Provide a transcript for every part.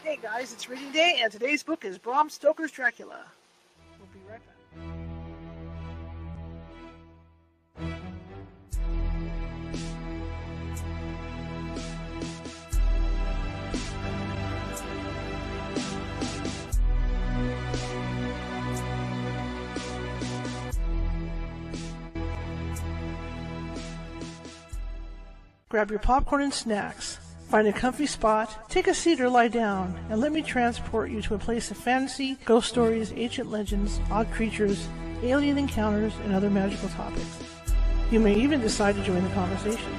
Hey guys, it's reading day, and today's book is Bram Stoker's Dracula. We'll be right back. Grab your popcorn and snacks. Find a comfy spot, take a seat or lie down, and let me transport you to a place of fantasy, ghost stories, ancient legends, odd creatures, alien encounters, and other magical topics. You may even decide to join the conversation.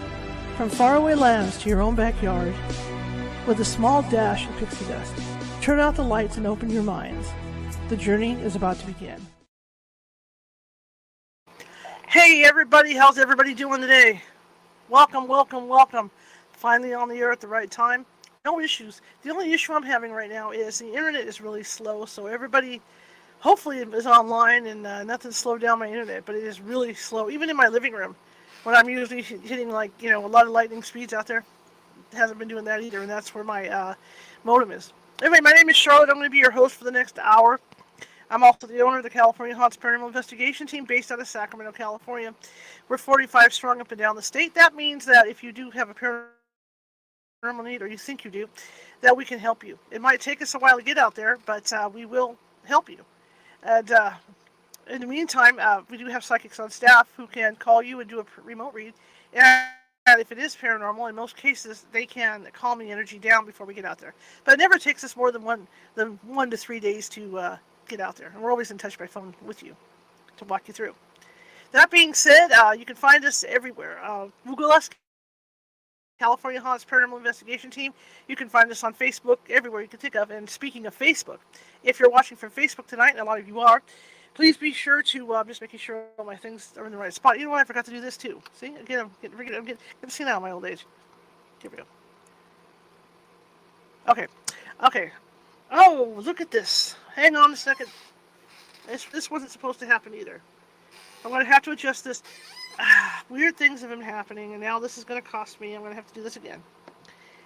From faraway lands to your own backyard, with a small dash of pixie dust, turn out the lights and open your minds. The journey is about to begin. Hey everybody, how's everybody doing today? Welcome, welcome, welcome. Finally on the air at the right time. No issues. The only issue I'm having right now is the internet is really slow, so everybody hopefully is online and nothing slowed down my internet, but it is really slow. Even in my living room, when I'm usually hitting a lot of lightning speeds out there, it hasn't been doing that either, and that's where my modem is. Anyway, my name is Charlotte. I'm going to be your host for the next hour. I'm also the owner of the California Haunts Paranormal Investigation Team based out of Sacramento, California. We're 45 strong up and down the state. That means that if you do have a paranormal need, or you think you do, that we can help you. It might take us a while to get out there, but we will help you. And in the meantime, we do have psychics on staff who can call you and do a remote read. And if it is paranormal, in most cases, they can calm the energy down before we get out there. But it never takes us more than 1 to 3 days to get out there. And we're always in touch by phone with you to walk you through. That being said, you can find us everywhere. Google us, California Haunts Paranormal Investigation Team. You can find us on Facebook, everywhere you can think of. And speaking of Facebook, if you're watching from Facebook tonight, and a lot of you are, please be sure to, just making sure all my things are in the right spot. You know what? I forgot to do this too. See? Again, I'm getting senile in my old age. Here we go. Okay. Okay. Oh, look at this. Hang on a second. This wasn't supposed to happen either. I'm going to have to adjust this. Weird things have been happening, and now this is going to cost me. I'm going to have to do this again.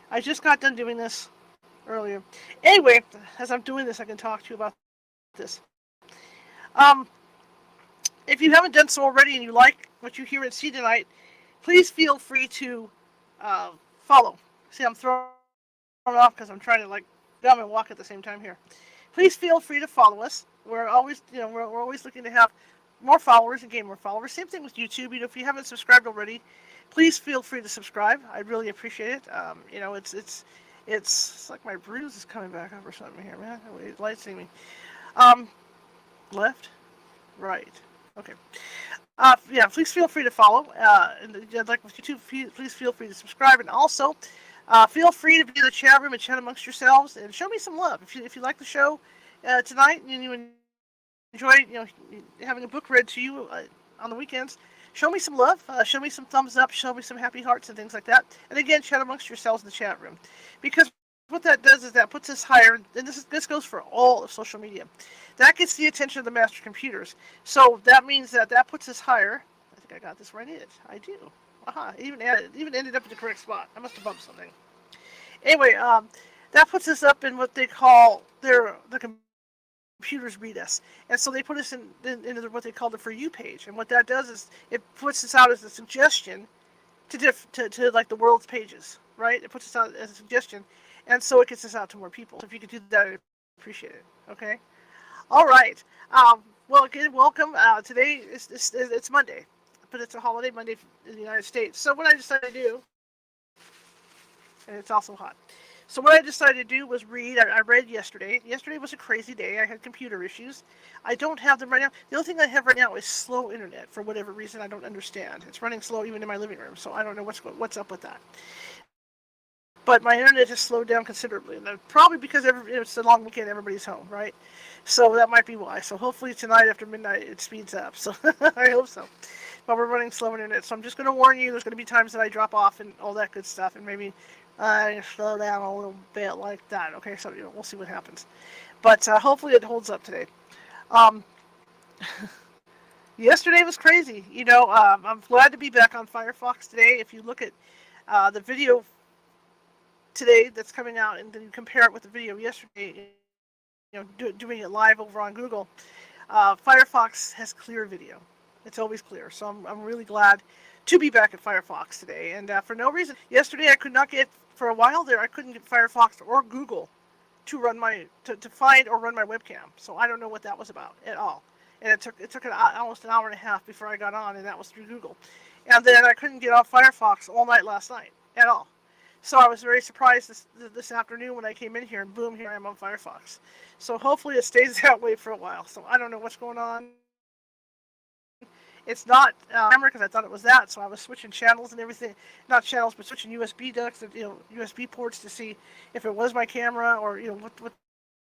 I just got done doing this earlier. Anyway, as I'm doing this, I can talk to you about this. If you haven't done so already and you like what you hear and see tonight, please feel free to follow. See, I'm thrown off because I'm trying to down and walk at the same time here. Please feel free to follow us. We're always, we're always looking to have more followers and gain more followers. Same thing with YouTube. If you haven't subscribed already, please feel free to subscribe. I'd really appreciate it. It's like my bruise is coming back up or something here, man. Wait, light's seeing me. Left, right. Okay. Yeah, please feel free to follow. And like with YouTube, please feel free to subscribe, and also feel free to be in the chat room and chat amongst yourselves and show me some love. If you like the show tonight and you enjoy having a book read to you on the weekends, show me some love. Show me some thumbs up. Show me some happy hearts and things like that. And again, chat amongst yourselves in the chat room, because what that does is that puts us higher. And this goes for all of social media. That gets the attention of the master computers. So that means that puts us higher. I think I got this right. I do. Aha! Even ended up in the correct spot. I must have bumped something. Anyway, that puts us up in what they call the computers read us, and so they put us into what they call the For You page. And what that does is it puts us out as a suggestion to like the world's pages, right? It puts us out as a suggestion, and so it gets us out to more people. So if you could do that, I'd appreciate it. Okay. All right. Well, again, welcome. Today it's Monday, but it's a holiday Monday in the United States. So what I decided to do, and it's also hot. So what I decided to do was read. I read yesterday. Yesterday was a crazy day. I had computer issues. I don't have them right now. The only thing I have right now is slow internet for whatever reason I don't understand. It's running slow even in my living room, so I don't know what's up with that. But my internet has slowed down considerably, and probably because it's a long weekend, everybody's home, right? So that might be why. So hopefully tonight after midnight it speeds up. So I hope so. But we're running slow internet, so I'm just going to warn you. There's going to be times that I drop off and all that good stuff, and maybe slow down a little bit like that. Okay, so we'll see what happens. But hopefully it holds up today. Yesterday was crazy. I'm glad to be back on Firefox today. If you look at the video today that's coming out, and then you compare it with the video yesterday, doing it live over on Google, Firefox has clear video. It's always clear. So I'm really glad to be back at Firefox today. And for no reason, yesterday I could not get, for a while there, I couldn't get Firefox or Google to run to find or run my webcam. So I don't know what that was about at all. And it took almost an hour and a half before I got on, and that was through Google. And then I couldn't get off Firefox all night last night at all. So I was very surprised this afternoon when I came in here, and boom, here I am on Firefox. So hopefully it stays that way for a while. So I don't know what's going on. It's not camera, because I thought it was that, so I was switching channels and everything. Not channels, but switching USB ducts, USB ports to see if it was my camera or what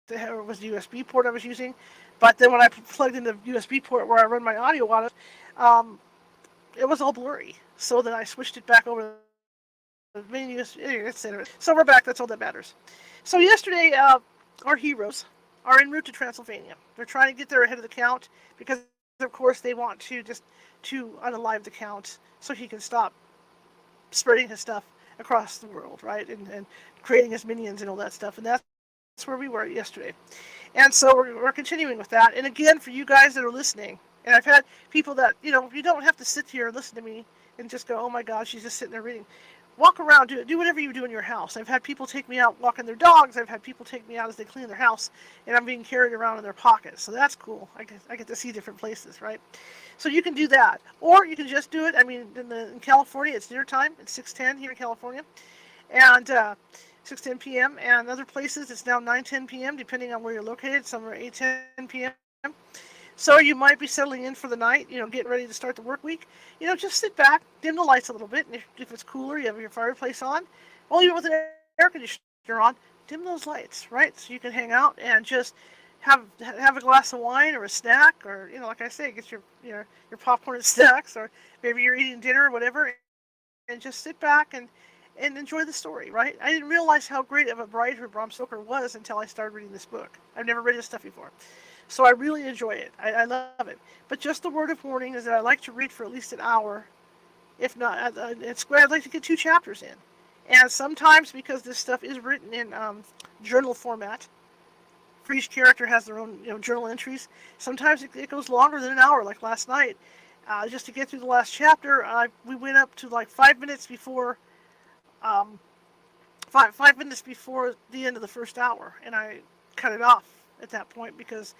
the hell was the USB port I was using. But then when I plugged in the USB port where I run my audio on it, it was all blurry. So then I switched it back over the main USB, etc. So we're back. That's all that matters. So yesterday, our heroes are en route to Transylvania. They're trying to get there ahead of the Count because, of course, they want to unalive the Count so he can stop spreading his stuff across the world, right? And creating his minions and all that stuff. And that's where we were yesterday. And so we're continuing with that. And again, for you guys that are listening, and I've had people that, you don't have to sit here and listen to me and just go, oh my God, she's just sitting there reading. Walk around, do whatever you do in your house. I've had people take me out walking their dogs. I've had people take me out as they clean their house, and I'm being carried around in their pockets. So that's cool. I get to see different places, right? So you can do that. Or you can just do it. I mean, in California, it's dinner time. It's 6:10 here in California. And 6:10 p.m. And other places, it's now 9:10 p.m., depending on where you're located. Some are 8:10 p.m. So you might be settling in for the night, getting ready to start the work week. Just sit back, dim the lights a little bit, and if it's cooler, you have your fireplace on. Well, you're with an air conditioner on, dim those lights, right? So you can hang out and just have a glass of wine or a snack, or like I say, get your popcorn and snacks, or maybe you're eating dinner or whatever, and just sit back and enjoy the story, right? I didn't realize how great of a writer Bram Stoker was until I started reading this book. I've never read his stuff before. So I really enjoy it. I love it. But just the word of warning is that I like to read for at least an hour. If not, I'd like to get 2 chapters in. And sometimes, because this stuff is written in journal format, for each character has their own journal entries, sometimes it goes longer than an hour, like last night. Just to get through the last chapter, we went up to like 5 minutes before 5 minutes before the end of the first hour, and I cut it off at that point because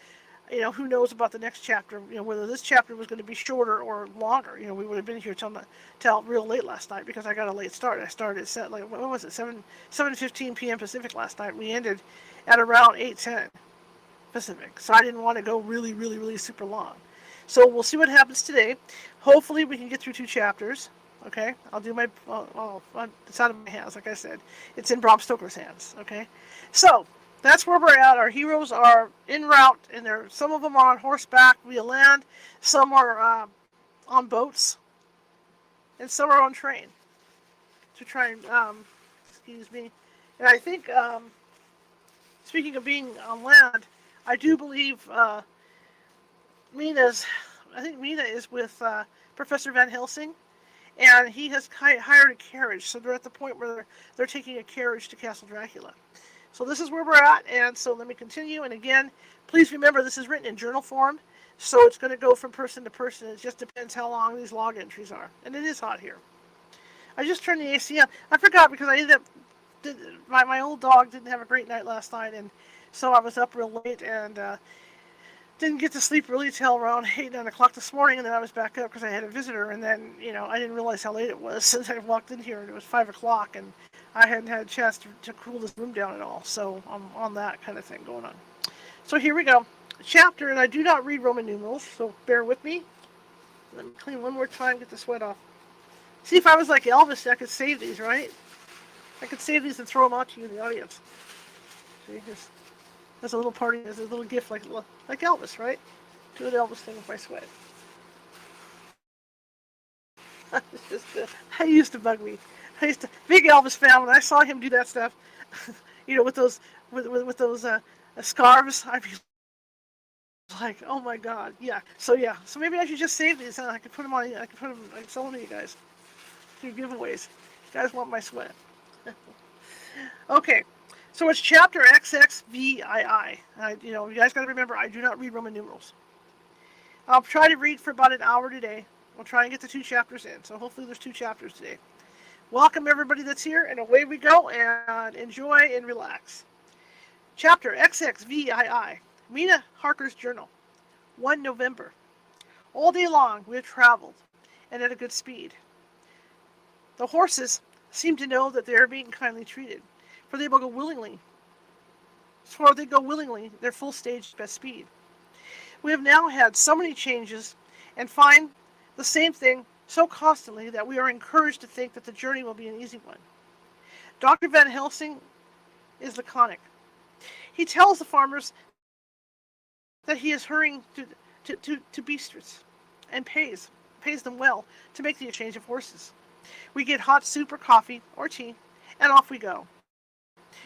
who knows about the next chapter, whether this chapter was going to be shorter or longer. We would have been here till real late last night because I got a late start. I started at what was it, 7:15 p.m. Pacific last night. We ended at around 8:10 Pacific, so I didn't want to go really, really, really super long. So we'll see what happens today. Hopefully we can get through 2 chapters. Okay, I'll do my, it's out of my hands, like I said. It's in Bram Stoker's hands, okay? So, that's where we're at. Our heroes are en route, and some of them are on horseback via land, some are on boats, and some are on train to try and, excuse me. And I think, speaking of being on land, I do believe Mina is with Professor Van Helsing. And he has hired a carriage, so they're at the point where they're taking a carriage to Castle Dracula. So this is where we're at, and so let me continue. And again, please remember this is written in journal form, so it's going to go from person to person. It just depends how long these log entries are. And it is hot here. I just turned the AC on. I forgot because I ended up, my old dog didn't have a great night last night, and so I was up real late and didn't get to sleep really till around 8, 9 o'clock this morning, and then I was back up because I had a visitor, and then, I didn't realize how late it was since I walked in here, and it was 5 o'clock, and I hadn't had a chance to cool this room down at all, so I'm on that kind of thing going on. So here we go. Chapter, and I do not read Roman numerals, so bear with me. Let me clean one more time, get the sweat off. See, if I was like Elvis, I could save these, right? I could save these and throw them out to you in the audience. See, there's a little party, there's a little gift like Elvis, right? Do an Elvis thing with my sweat. It used to bug me. Big Elvis fan, when I saw him do that stuff, with those scarves, I'd be like, oh my God, yeah. So maybe I should just save these, and I could put them on. I could sell them to you guys through giveaways. You guys want my sweat? Okay, so it's chapter XXVII. You guys got to remember, I do not read Roman numerals. I'll try to read for about an hour today. We'll try and get the 2 chapters in. So hopefully there's 2 chapters today. Welcome everybody that's here, and away we go, and enjoy and relax. Chapter XXVII. Mina Harker's Journal. 1 November. All day long we have traveled, and at a good speed. The horses seem to know that they are being kindly treated, for they go willingly their full stage best speed. We have now had so many changes, and find the same thing so constantly that we are encouraged to think that the journey will be an easy one. Dr. Van Helsing is laconic. He tells the farmers that he is hurrying to Bistritz, and pays them well to make the exchange of horses. We get hot soup or coffee or tea, and off we go.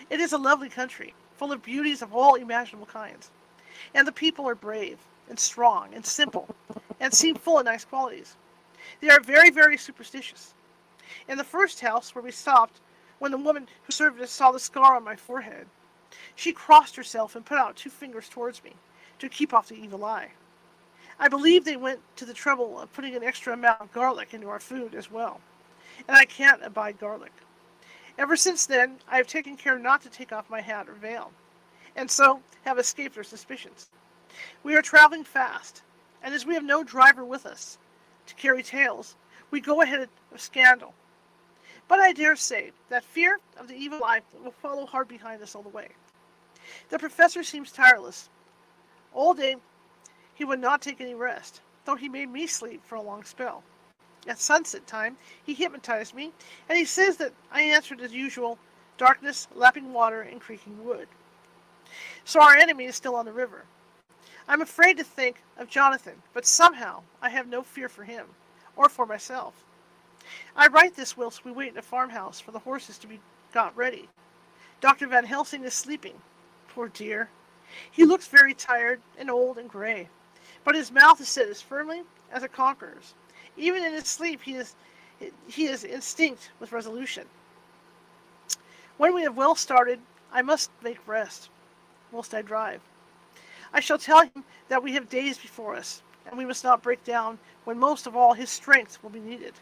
It is a lovely country, full of beauties of all imaginable kinds. And the people are brave, and strong, and simple, and seem full of nice qualities. They are very, very superstitious. In the first house where we stopped, when the woman who served us saw the scar on my forehead, she crossed herself and put out 2 fingers towards me, to keep off the evil eye. I believe they went to the trouble of putting an extra amount of garlic into our food as well, and I can't abide garlic. Ever since then, I have taken care not to take off my hat or veil, and so have escaped their suspicions. We are traveling fast, and as we have no driver with us to carry tales, we go ahead of scandal. But I dare say that fear of the evil eye will follow hard behind us all the way. The professor seems tireless. All day he would not take any rest, though he made me sleep for a long spell. At sunset time he hypnotized me, and he says that I answered as usual, darkness, lapping water, and creaking wood. So our enemy is still on the river. I'm afraid to think of Jonathan, but somehow I have no fear for him, or for myself. I write this whilst we wait in a farmhouse for the horses to be got ready. Dr. Van Helsing is sleeping. Poor dear. He looks very tired and old and gray, but his mouth is set as firmly as a conqueror's. Even in his sleep he is instinct with resolution. When we have well started, I must make rest, whilst I drive. I shall tell him that we have days before us, and we must not break down when most of all his strength will be needed.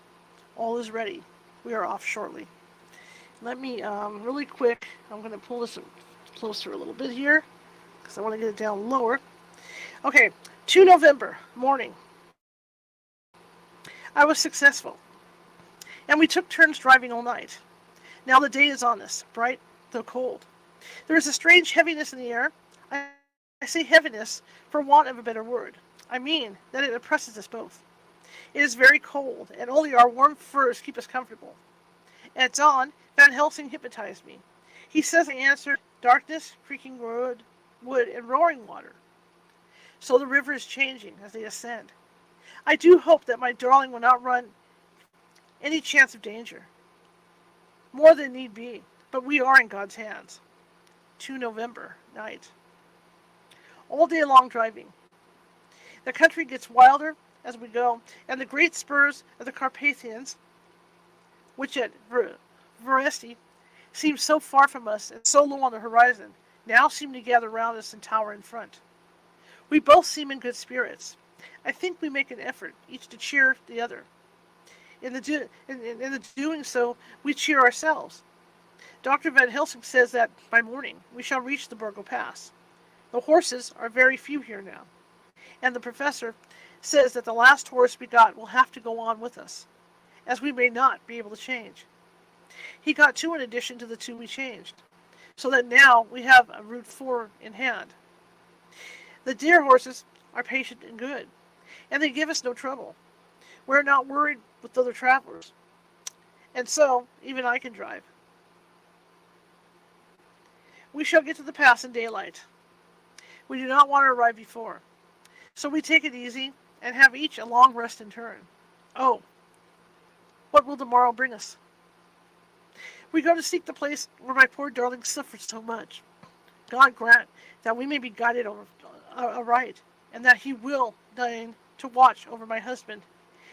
All is ready. We are off shortly. Let me, really quick, I'm going to pull this closer a little bit here, because I want to get it down lower. Okay, 2 November, morning. I was successful, and we took turns driving all night. Now the day is on us, bright, though cold. There is a strange heaviness in the air. I say heaviness for want of a better word. I mean that it oppresses us both. It is very cold, and only our warm furs keep us comfortable. At dawn, Van Helsing hypnotized me. He says I answered darkness, creaking wood, and roaring water. So the river is changing as they ascend. I do hope that my darling will not run any chance of danger. More than need be, but we are in God's hands. 2 November, night. All day long driving. The country gets wilder as we go, and the great spurs of the Carpathians, which at Veresti seemed so far from us and so low on the horizon, now seem to gather round us and tower in front. We both seem in good spirits. I think we make an effort, each to cheer the other. In the doing so, we cheer ourselves. Dr. Van Helsing says that by morning we shall reach the Burgo Pass. The horses are very few here now, and the professor says that the last horse we got will have to go on with us, as we may not be able to change. He got 2 in addition to the 2 we changed, so that now we have a route 4 in hand. The dear horses are patient and good, and they give us no trouble. We're not worried with other travelers, and so even I can drive. We shall get to the pass in daylight. We do not want to arrive before, so we take it easy and have each a long rest in turn. Oh, what will tomorrow bring us? We go to seek the place where my poor darling suffered so much. God grant that we may be guided aright, and that he will deign to watch over my husband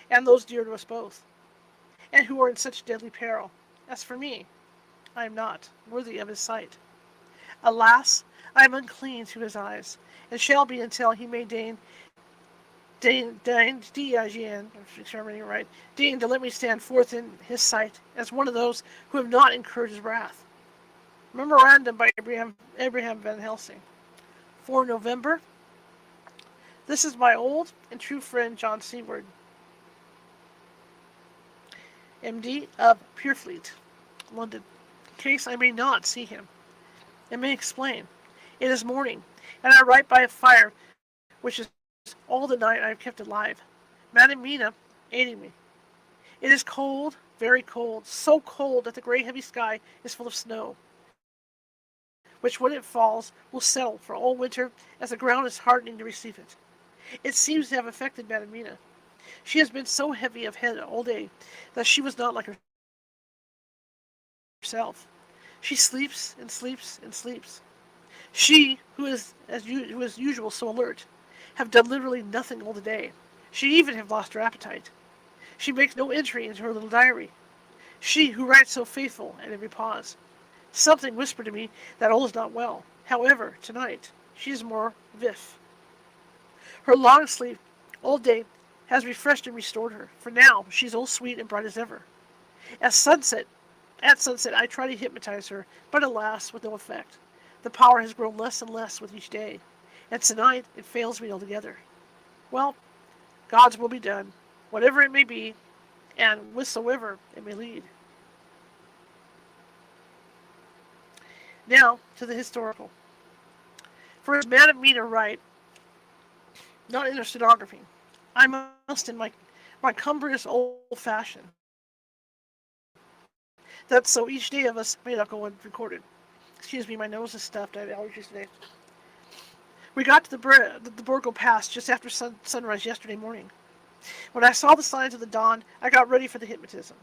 and those dear to us both, and who are in such deadly peril. As for me, I am not worthy of his sight. Alas, I am unclean to his eyes, and shall be until he may deign to let me stand forth in his sight as one of those who have not incurred his wrath. Memorandum by Abraham Van Helsing. For November, this is my old and true friend John Seward, MD of Purefleet, London, in case I may not see him, and may explain. It is morning, and I write by a fire which is all the night I have kept alive, Madam Mina aiding me. It is cold, very cold, so cold that the grey heavy sky is full of snow, which when it falls will settle for all winter as the ground is hardening to receive it. It seems to have affected Madam Mina. She has been so heavy of head all day that she was not like herself. She sleeps and sleeps and sleeps. She, who is usual so alert, have done literally nothing all the day. She even have lost her appetite. She makes no entry into her little diary. She, who writes so faithful at every pause. Something whispered to me that all is not well. However, tonight, she is more vif. Her long sleep all day has refreshed and restored her, for now she is all sweet and bright as ever. At sunset, I try to hypnotize her, but alas, with no effect. The power has grown less and less with each day, and tonight it fails me altogether. Well, God's will be done, whatever it may be, and whithersoever it may lead. Now to the historical. For as Madam Mina write, not in her stenography, I must in my cumbrous old fashion, that so each day of us may not go unrecorded. Excuse me, my nose is stuffed. I have allergies today. We got to the Borgo Pass just after sunrise yesterday morning. When I saw the signs of the dawn, I got ready for the hypnotism.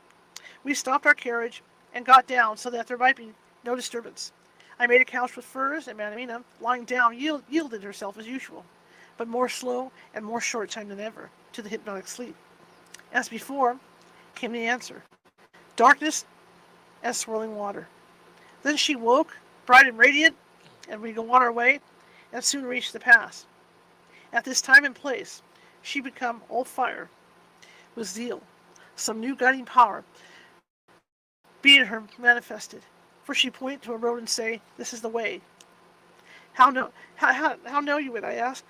We stopped our carriage and got down so that there might be no disturbance. I made a couch with furs, and Madam Mina, lying down, yielded herself as usual, but more slow and more short time than ever, to the hypnotic sleep. As before, came the answer. Darkness and swirling water. Then she woke, bright and radiant, and we go on our way, and soon reached the pass. At this time and place, she become all fire, with zeal, some new guiding power being her manifested. For she point to a road and say, "This is the way." How know you it? I asked.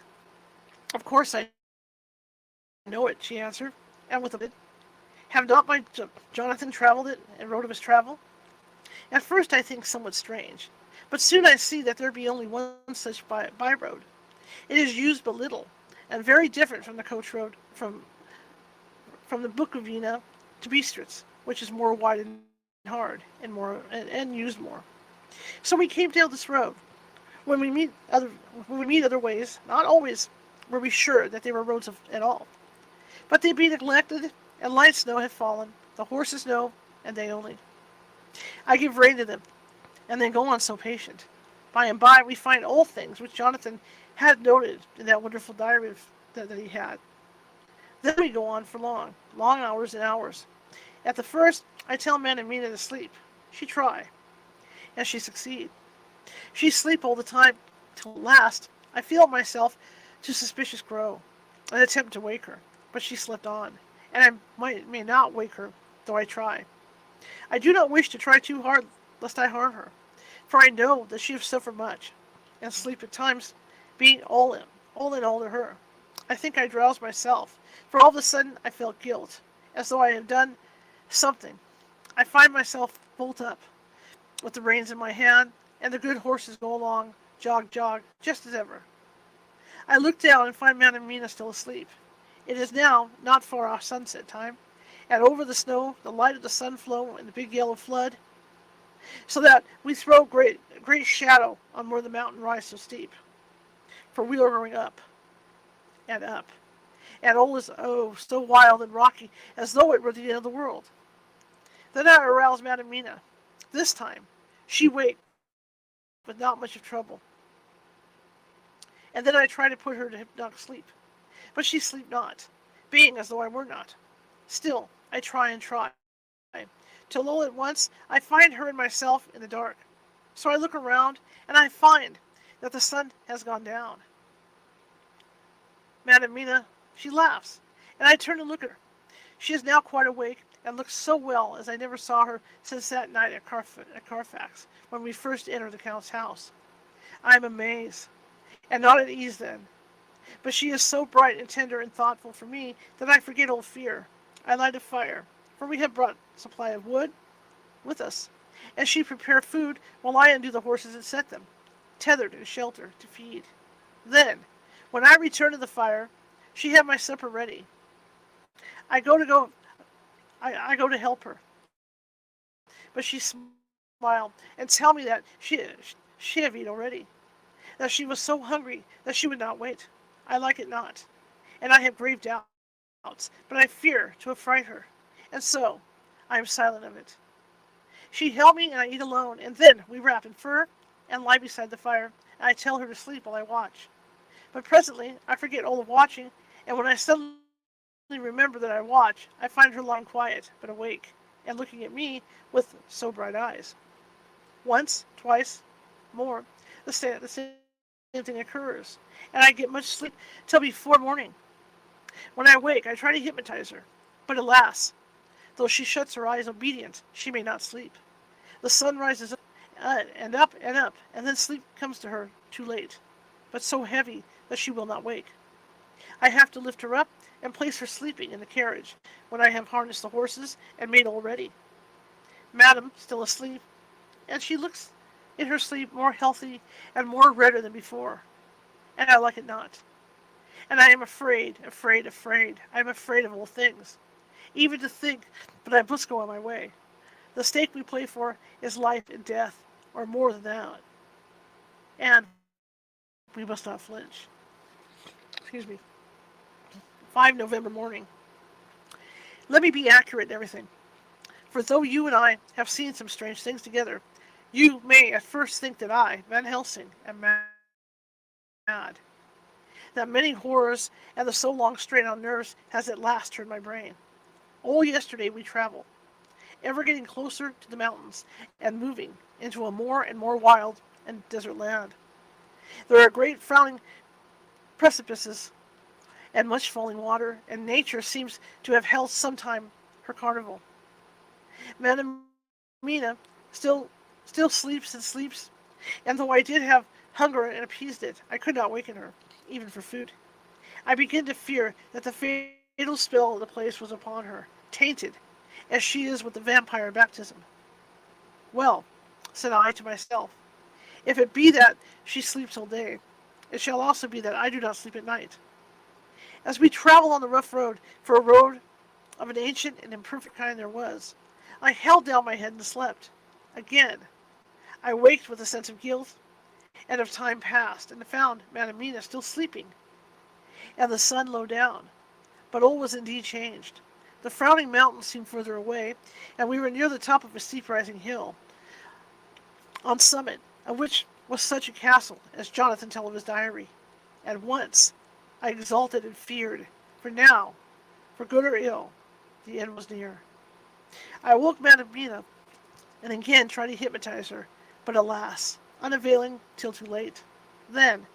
Of course I know it, she answered, and with a bit. Have not my Jonathan travelled it, and wrote of his travel? At first I think somewhat strange, but soon I see that there be only one such by road. It is used but little, and very different from the coach road from the Bukovina to Bistritz, which is more wide and hard, and used more. So we came down this road. When we meet other ways, not always were we sure that they were roads at all. But they be neglected, and light snow had fallen. The horses know, and they only. I give rein to them, and they go on so patient. By and by we find all things which Jonathan had noted in that wonderful diary that he had. Then we go on for long hours and hours. At the first, I tell Madam Mina to sleep. She try, and she succeed. She sleep all the time, till at last I feel myself too suspicious grow, and attempt to wake her. But she slept on, and I may not wake her, though I try. I do not wish to try too hard, lest I harm her, for I know that she has suffered much, and sleep at times being all in all to her. I think I drowse myself, for all of a sudden I felt guilt, as though I had done something. I find myself bolt up, with the reins in my hand, and the good horses go along, jog, just as ever. I look down and find Madam Mina still asleep. It is now not far off sunset time, and over the snow the light of the sun flow in the big yellow flood, so that we throw great shadow on where the mountain rise so steep. For we are going up, and up, and all is so wild and rocky, as though it were the end of the world. Then I arouse Madam Mina. This time she wakes, but not much of trouble. And then I try to put her to hypnotic sleep. But she sleep not, being as though I were not. Still, I try, till all at once I find her and myself in the dark. So I look around, and I find that the sun has gone down. Madam Mina, she laughs, and I turn to look at her. She is now quite awake, and looks so well as I never saw her since that night at Carfax, when we first entered the Count's house. I am amazed, and not at ease then. But she is so bright and tender and thoughtful for me that I forget old fear. I light a fire, for we had brought a supply of wood with us, and she prepared food while I undo the horses and set them, tethered in shelter, to feed. Then, when I return to the fire, she had my supper ready. I go to go. I go to help her, but she smiled and tell me that she have eaten already, that she was so hungry that she would not wait. I like it not, and I have grave doubts, but I fear to affright her, and so I am silent of it. She helped me, and I eat alone, and then we wrap in fur and lie beside the fire, and I tell her to sleep while I watch. But presently I forget all the watching, and when I suddenly remember that I watch, I find her lying quiet, but awake, and looking at me with so bright eyes. Once, twice, more, the same thing occurs, and I get much sleep till before morning. When I wake, I try to hypnotize her, but alas, though she shuts her eyes obedient, she may not sleep. The sun rises up, and then sleep comes to her too late, but so heavy that she will not wake. I have to lift her up and place her sleeping in the carriage, when I have harnessed the horses and made all ready. Madam, still asleep, and she looks in her sleep more healthy and more redder than before, and I like it not. And I am afraid. I am afraid of all things, even to think, but I must go on my way. The stake we play for is life and death, or more than that, and we must not flinch. Excuse me. 5 November morning. Let me be accurate in everything, for though you and I have seen some strange things together, you may at first think that I, Van Helsing, am mad. That many horrors and the so long strain on nerves has at last turned my brain. All yesterday we traveled, ever getting closer to the mountains and moving into a more and more wild and desert land. There are great frowning precipices and much falling water, and nature seems to have held sometime her carnival. Madam Mina still sleeps and sleeps, and though I did have hunger and appeased it, I could not waken her, even for food. I begin to fear that the fatal spell of the place was upon her, tainted, as she is with the vampire baptism. Well, said I to myself, if it be that she sleeps all day, it shall also be that I do not sleep at night. As we travel on the rough road, for a road of an ancient and imperfect kind there was, I held down my head and slept. Again, I waked with a sense of guilt and of time past, and found Madam Mina still sleeping, and the sun low down. But all was indeed changed. The frowning mountains seemed further away, and we were near the top of a steep rising hill, on summit of which was such a castle as Jonathan tells of his diary. At once I exulted and feared, for now, for good or ill, the end was near. I awoke Madam Mina, and again tried to hypnotize her, but alas, unavailing till too late. Then,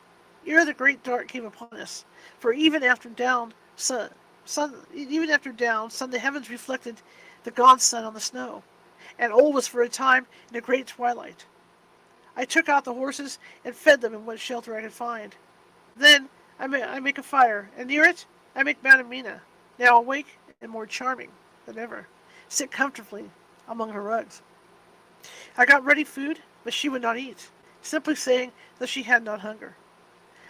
ere the great dark came upon us, for even after down, the heavens reflected the gaunt sun on the snow, and all was for a time in a great twilight. I took out the horses and fed them in what shelter I could find. Then I make a fire, and near it I make Madam Mina, now awake and more charming than ever, sit comfortably among her rugs. I got ready food, but she would not eat, simply saying that she had not hunger.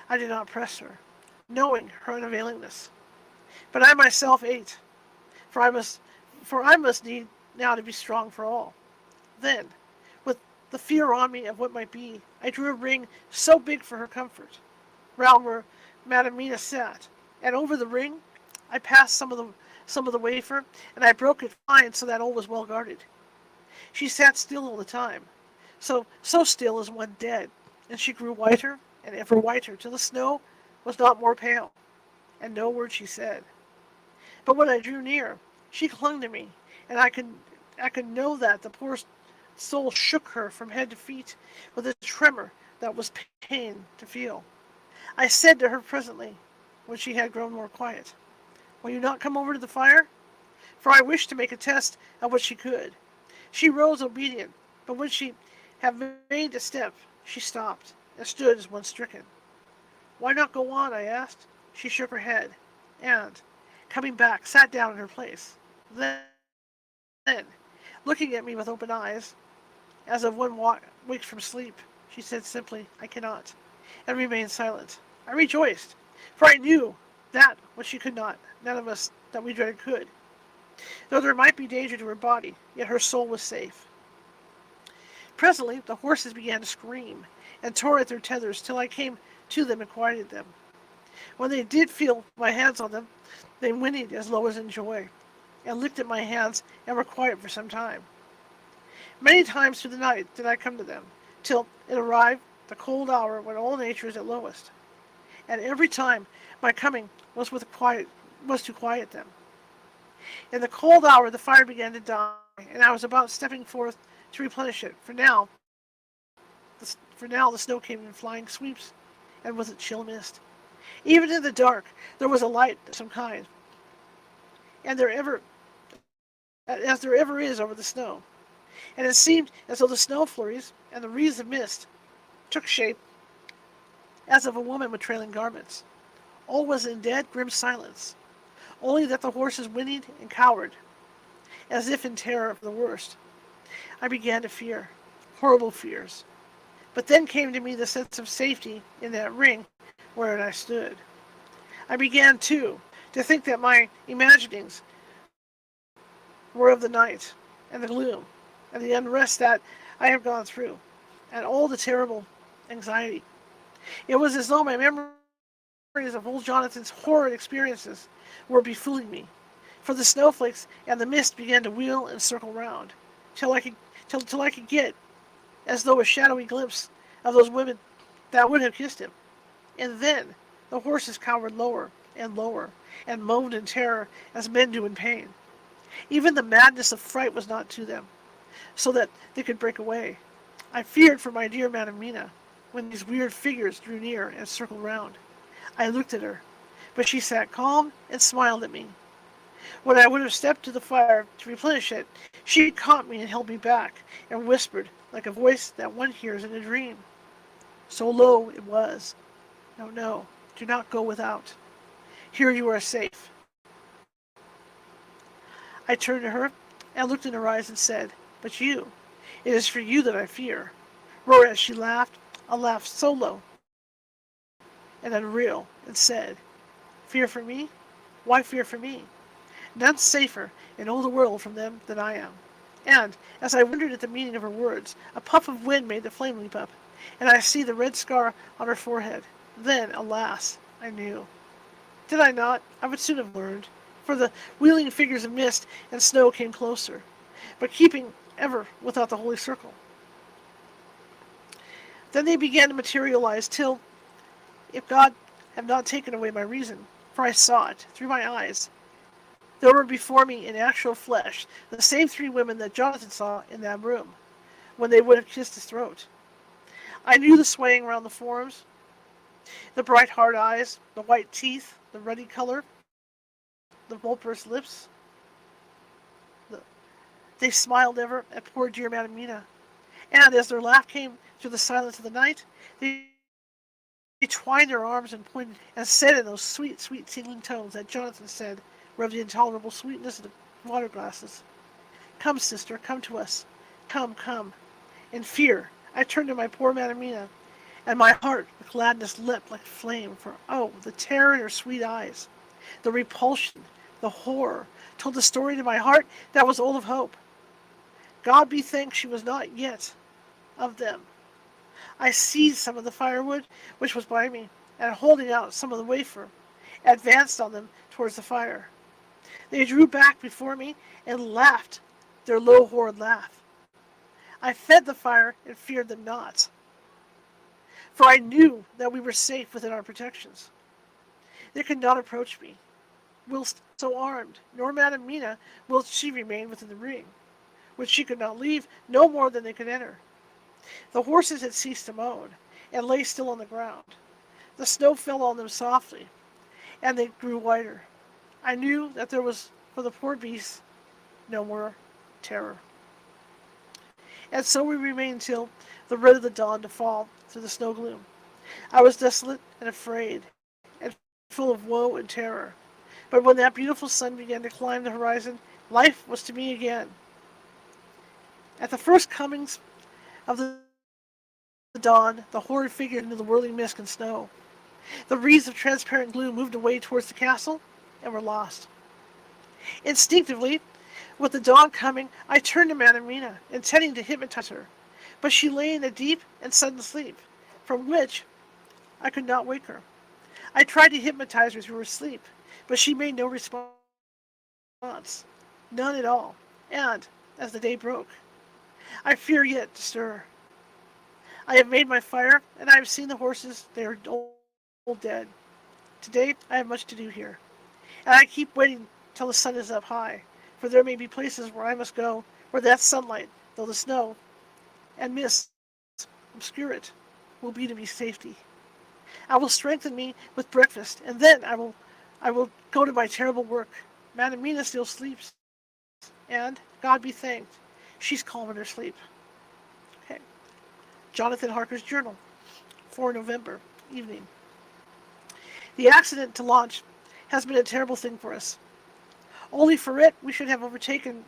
I did not press her, knowing her unavailingness. But I myself ate, for I must need now to be strong for all. Then, with the fear on me of what might be, I drew a ring so big for her comfort, round where Madam Mina sat, and over the ring I passed some of the wafer, and I broke it fine so that all was well guarded. She sat still all the time, so still as one dead, and she grew whiter and ever whiter till the snow was not more pale, and no word she said. But when I drew near, she clung to me, and I could I could know that the poor soul shook her from head to feet with a tremor that was pain to feel. I said to her presently, when she had grown more quiet, "Will you not come over to the fire?" For I wished to make a test of what she could. She rose obedient, but when she had made a step, she stopped and stood as one stricken. "Why not go on?" I asked. She shook her head, and, coming back, sat down in her place. Then, looking at me with open eyes, as of one wakes from sleep, she said simply, "I cannot," and remained silent. I rejoiced, for I knew that what she could not, none of us that we dreaded could. Though there might be danger to her body, yet her soul was safe. Presently the horses began to scream, and tore at their tethers till I came to them and quieted them. When they did feel my hands on them, they whinnied as low as in joy, and licked at my hands and were quiet for some time. Many times through the night did I come to them, till it arrived the cold hour when all nature is at lowest, and every time my coming was to quiet them. In the cold hour the fire began to die, and I was about stepping forth to replenish it, for now the snow came in flying sweeps, and with it chill mist. Even in the dark there was a light of some kind, and there ever as there ever is over the snow, and it seemed as though the snow flurries and the wreaths of mist took shape as of a woman with trailing garments. All was in dead, grim silence, only that the horses whinnied and cowered, as if in terror of the worst. I began to fear, horrible fears. But then came to me the sense of safety in that ring wherein I stood. I began, too, to think that my imaginings were of the night, and the gloom, and the unrest that I have gone through, and all the terrible anxiety. It was as though my memories of old Jonathan's horrid experiences were befooling me, for the snowflakes and the mist began to wheel and circle round, till I could get, as though a shadowy glimpse of those women that would have kissed him. And then the horses cowered lower and lower, and moaned in terror as men do in pain. Even the madness of fright was not to them, so that they could break away. I feared for my dear Madam Mina, when these weird figures drew near and circled round. I looked at her, but she sat calm and smiled at me. When I would have stepped to the fire to replenish it, she caught me and held me back, and whispered, like a voice that one hears in a dream. So low it was. "No, no, do not go without. Here you are safe." I turned to her and looked in her eyes and said, "But you, it is for you that I fear." Whereat she laughed, a laugh so low and unreal, and said, "Fear for me? Why fear for me? None safer in all the world from them than I am." And, as I wondered at the meaning of her words, a puff of wind made the flame leap up, and I see the red scar on her forehead. Then, alas, I knew. Did I not, I would soon have learned, for the wheeling figures of mist and snow came closer, but keeping ever without the holy circle. Then they began to materialize till, if God have not taken away my reason, for I saw it through my eyes, there were before me in actual flesh the same three women that Jonathan saw in that room, when they would have kissed his throat. I knew the swaying round the forms, the bright hard eyes, the white teeth, the ruddy color, the vulpurous lips. The, they smiled ever at poor dear Madam Mina, and as their laugh came through the silence of the night, they twined their arms and pointed and said in those sweet, sweet tingling tones that Jonathan said were of the intolerable sweetness of the water glasses. "Come, sister, come to us. Come, come." In fear, I turned to my poor Madam Mina, and my heart with gladness leapt like flame, for oh, the terror in her sweet eyes, the repulsion, the horror, told a story to my heart that was full of hope. God be thanked she was not yet of them. I seized some of the firewood which was by me, and holding out some of the wafer, advanced on them towards the fire. They drew back before me and laughed their low horrid laugh. I fed the fire and feared them not, for I knew that we were safe within our protections. They could not approach me, whilst so armed, nor Madam Mina whilst she remained within the ring. which she could not leave no more than they could enter. The horses had ceased to moan, and lay still on the ground. The snow fell on them softly, and they grew whiter. I knew that there was, for the poor beasts, no more terror. And so we remained till the red of the dawn to fall through the snow gloom. I was desolate and afraid, and full of woe and terror. But when that beautiful sun began to climb the horizon, life was to me again. At the first comings of the dawn, the horrid figures into the whirling mist and snow. The wreaths of transparent gloom moved away towards the castle and were lost. Instinctively, with the dawn coming, I turned to Madamina, intending to hypnotize her, but she lay in a deep and sudden sleep, from which I could not wake her. I tried to hypnotize her through her sleep, but she made no response. None at all. And, as the day broke, I fear yet to stir. I have made my fire, and I have seen the horses. They are all dead. Today, I have much to do here. And I keep waiting till the sun is up high, for there may be places where I must go where that sunlight, though the snow and mists obscure it, will be to me safety. I will strengthen me with breakfast, and then I will go to my terrible work. Madamina still sleeps, and, God be thanked, she's calm in her sleep. Okay. Jonathan Harker's Journal, 4 November, evening. The accident to launch has been a terrible thing for us. Only for it, we should have overtaken.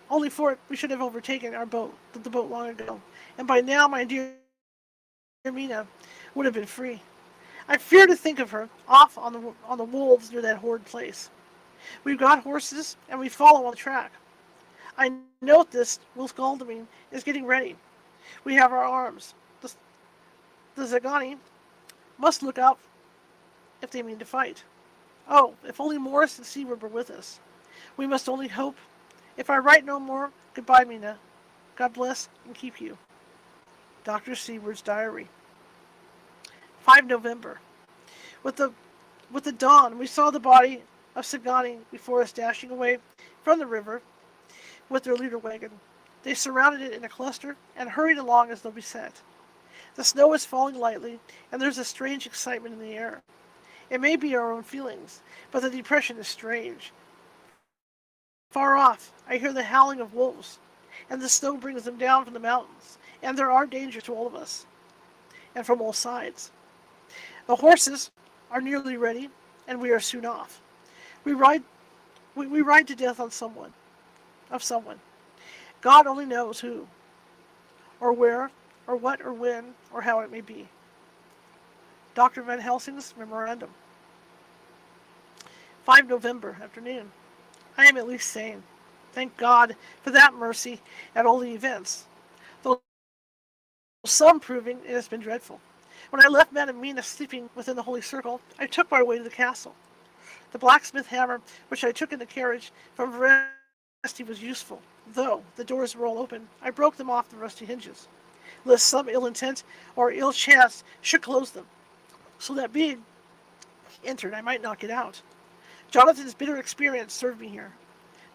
Only for it, we should have overtaken our boat, the boat long ago, and by now my dear Mina would have been free. I fear to think of her off on the wolves near that horrid place. We've got horses, and we follow on the track. I note this whilst Galdamine is getting ready. We have our arms. The Zagani must look out if they mean to fight. Oh, if only Morris and Seaward were with us. We must only hope. If I write no more, goodbye, Mina. God bless and keep you. Dr. Seward's Diary. 5 November. With the dawn, we saw the body of Sagani before us dashing away from the river with their leader wagon. They surrounded it in a cluster and hurried along as though beset. The snow is falling lightly, and there's a strange excitement in the air. It may be our own feelings, but the depression is strange. Far off, I hear the howling of wolves, and the snow brings them down from the mountains, and there are dangers to all of us, and from all sides. The horses are nearly ready, and we are soon off. We ride, we ride to death on someone. God only knows who, or where, or what, or when, or how it may be. Dr. Van Helsing's Memorandum. 5 November, afternoon. I am at least sane. Thank God for that mercy at all the events, though some proving it has been dreadful. When I left Madamina sleeping within the holy circle, I took my way to the castle. The blacksmith hammer, which I took in the carriage from Veresti, was useful, though the doors were all open. I broke them off the rusty hinges, lest some ill intent or ill chance should close them, so that being entered I might not get out. Jonathan's bitter experience served me here.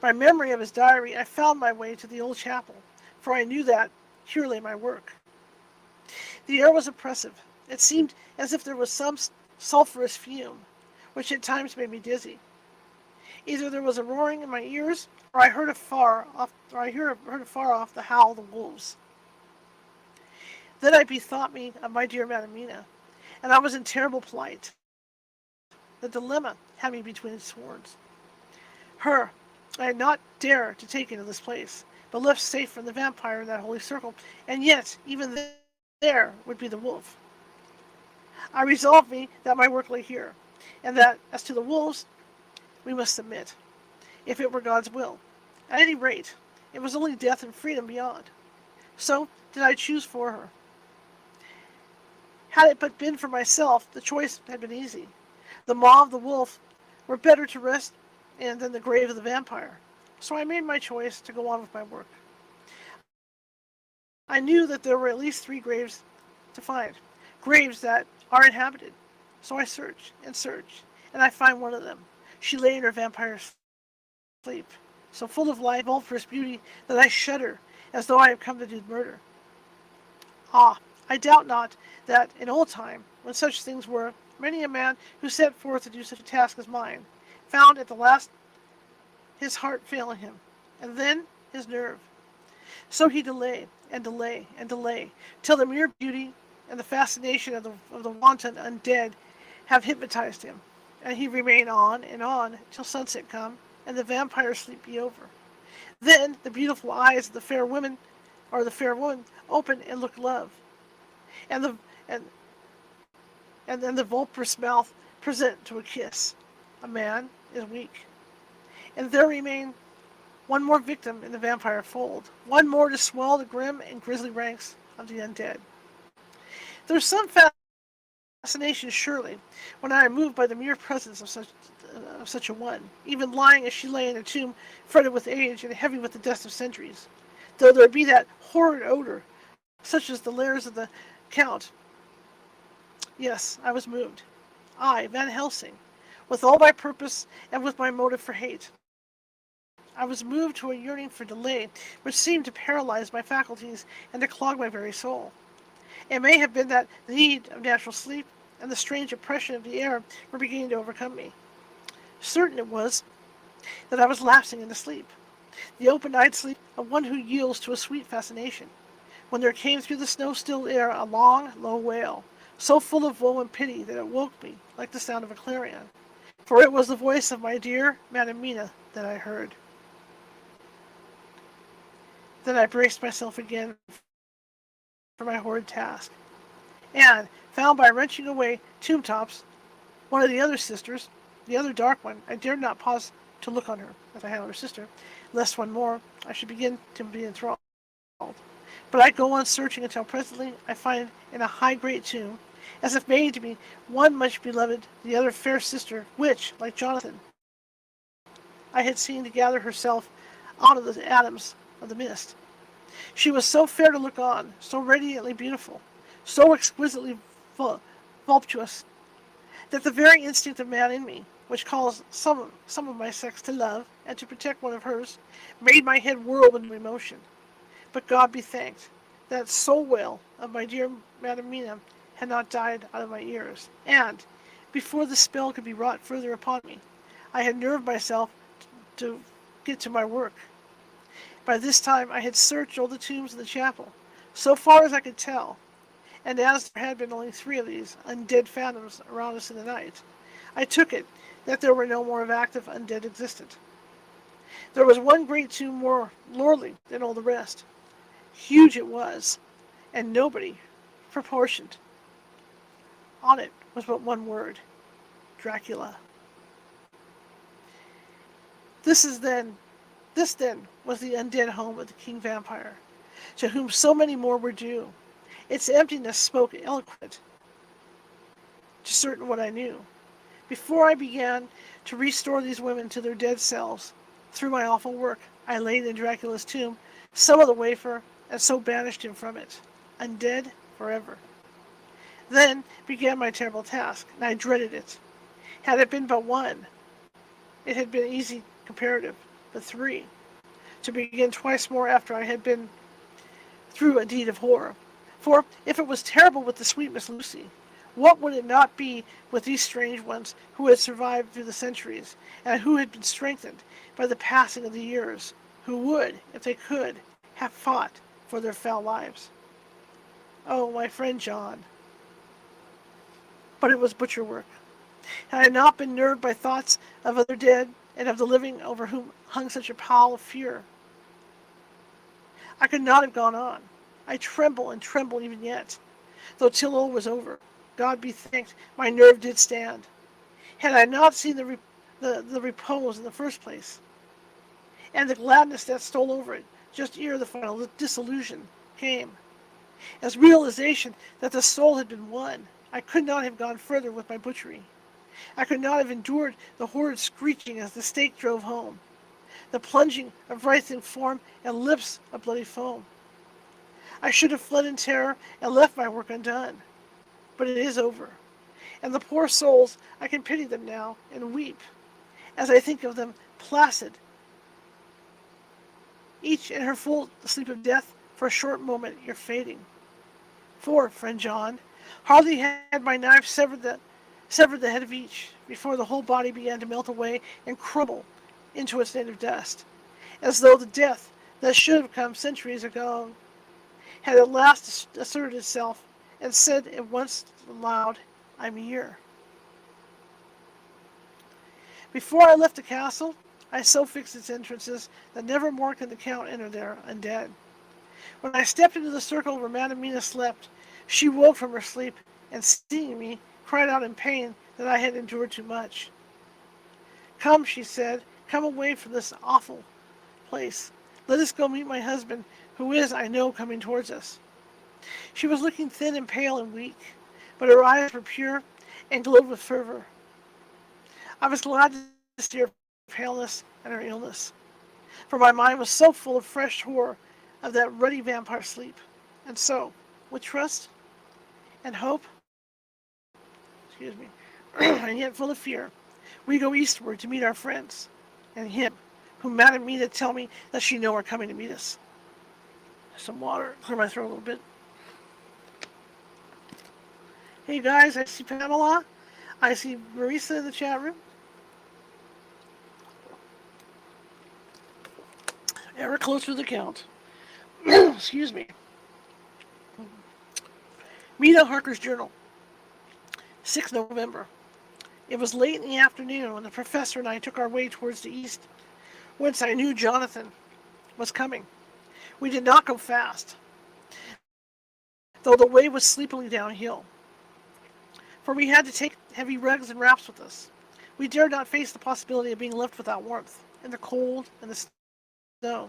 By memory of his diary, I found my way to the old chapel, for I knew that here lay my work. The air was oppressive. It seemed as if there was some sulphurous fume, which at times made me dizzy. Either there was a roaring in my ears, or I heard afar off the howl of the wolves. Then I bethought me of my dear Madamina, and I was in terrible plight. The dilemma had me between its swords. Her I had not dared to take into this place, but left safe from the vampire in that holy circle, and yet even there would be the wolf. I resolved me that my work lay here, and that, as to the wolves, we must submit, if it were God's will. At any rate, it was only death and freedom beyond. So did I choose for her. Had it but been for myself, the choice had been easy. The maw of the wolf were better to rest in than the grave of the vampire. So I made my choice to go on with my work. I knew that there were at least 3 graves to find, graves that are inhabited. So I search and search, and I find one of them. She lay in her vampire sleep. so full of life, vulturous beauty, that I shudder, as though I have come to do murder. Ah, I doubt not that, in old time, when such things were, many a man who set forth to do such a task as mine, found at the last his heart failing him, and then his nerve. So he delay, and delay, and delay, till the mere beauty and the fascination of the wanton undead have hypnotized him, and he remain on, till sunset come, and the vampire sleep be over. Then the beautiful eyes of the fair woman, or the fair woman, open and look love, and the and and then the vulprous mouth present to a kiss. A man is weak, and there remain one more victim in the vampire fold, one more to swell the grim and grisly ranks of the undead. There is some fascination, surely, when I am moved by the mere presence of such a one, even lying as she lay in a tomb, fretted with age and heavy with the dust of centuries. Though there be that horrid odor, such as the lairs of the Count. Yes, I was moved. I, Van Helsing, with all my purpose and with my motive for hate. I was moved to a yearning for delay, which seemed to paralyze my faculties and to clog my very soul. It may have been that the need of natural sleep and the strange oppression of the air were beginning to overcome me. Certain it was that I was lapsing into sleep, the open-eyed sleep of one who yields to a sweet fascination, when there came through the snow-stilled air a long, low wail, so full of woe and pity that it woke me like the sound of a clarion, for it was the voice of my dear Madam Mina that I heard. Then I braced myself again for my horrid task, and found by wrenching away tomb tops one of the other sisters, the other dark one. I dared not pause to look on her, as I had on her sister, lest one more I should begin to be enthralled. But I go on searching until presently I find in a high great tomb, as if made to be one much beloved, the other fair sister, which, like Jonathan, I had seen to gather herself out of the atoms of the mist. She was so fair to look on, so radiantly beautiful, so exquisitely voluptuous, that the very instinct of man in me, which calls some of my sex to love and to protect one of hers, made my head whirl with emotion. But God be thanked, that soul wail of my dear Madam Mina had not died out of my ears, and, before the spell could be wrought further upon me, I had nerved myself to get to my work. By this time I had searched all the tombs in the chapel, so far as I could tell, and as there had been only 3 of these undead phantoms around us in the night, I took it that there were no more of active undead existent. There was one great tomb more lordly than all the rest. Huge it was, and nobody proportioned. On it was but one word: Dracula. This then was the undead home of the king vampire, to whom so many more were due. Its emptiness spoke eloquent to certain what I knew. Before I began to restore these women to their dead selves, through my awful work, I laid in Dracula's tomb some of the wafer, and so banished him from it, undead forever. Then began my terrible task, and I dreaded it. Had it been but one, it had been easy comparative, but 3, to begin twice more after I had been through a deed of horror. For if it was terrible with the sweet Miss Lucy, what would it not be with these strange ones who had survived through the centuries, and who had been strengthened by the passing of the years, who would, if they could, have fought for their foul lives? Oh, my friend John. But it was butcher work. Had I not been nerved by thoughts of other dead, and of the living over whom hung such a pall of fear, I could not have gone on. I tremble and tremble even yet, though till all was over. God be thanked, my nerve did stand. Had I not seen the repose in the first place, and the gladness that stole over it just ere the final disillusion came, as realization that the soul had been won, I could not have gone further with my butchery. I could not have endured the horrid screeching as the stake drove home, the plunging of writhing form and lips of bloody foam. I should have fled in terror and left my work undone. But it is over, and the poor souls, I can pity them now and weep, as I think of them placid each in her full sleep of death. For a short moment you're fading. For, friend John, hardly had my knife severed the head of each, before the whole body began to melt away and crumble into its native dust, as though the death that should have come centuries ago had at last asserted itself and said at once aloud, I'm here. Before I left the castle, I so fixed its entrances that never more can the Count enter there undead. When I stepped into the circle where Madam Mina slept, she woke from her sleep, and seeing me, cried out in pain that I had endured too much. Come, she said, come away from this awful place. Let us go meet my husband, who is, I know, coming towards us. She was looking thin and pale and weak, but her eyes were pure and glowed with fervor. I was glad to see her paleness and her illness, for my mind was so full of fresh horror of that ruddy vampire sleep. And so, with trust and hope, and yet full of fear, we go eastward to meet our friends, and him, whom Madam Mina tell me that she know are coming to meet us. Some water, clear my throat a little bit. Hey guys, I see Pamela. I see Marisa in the chat room. Ever closer to the Count. Excuse me. Mina Harker's Journal. 6th November. It was late in the afternoon when the professor and I took our way towards the east, whence I knew Jonathan was coming. We did not go fast, though the way was sleepily downhill, for we had to take heavy rugs and wraps with us. We dared not face the possibility of being left without warmth, in the cold and the snow.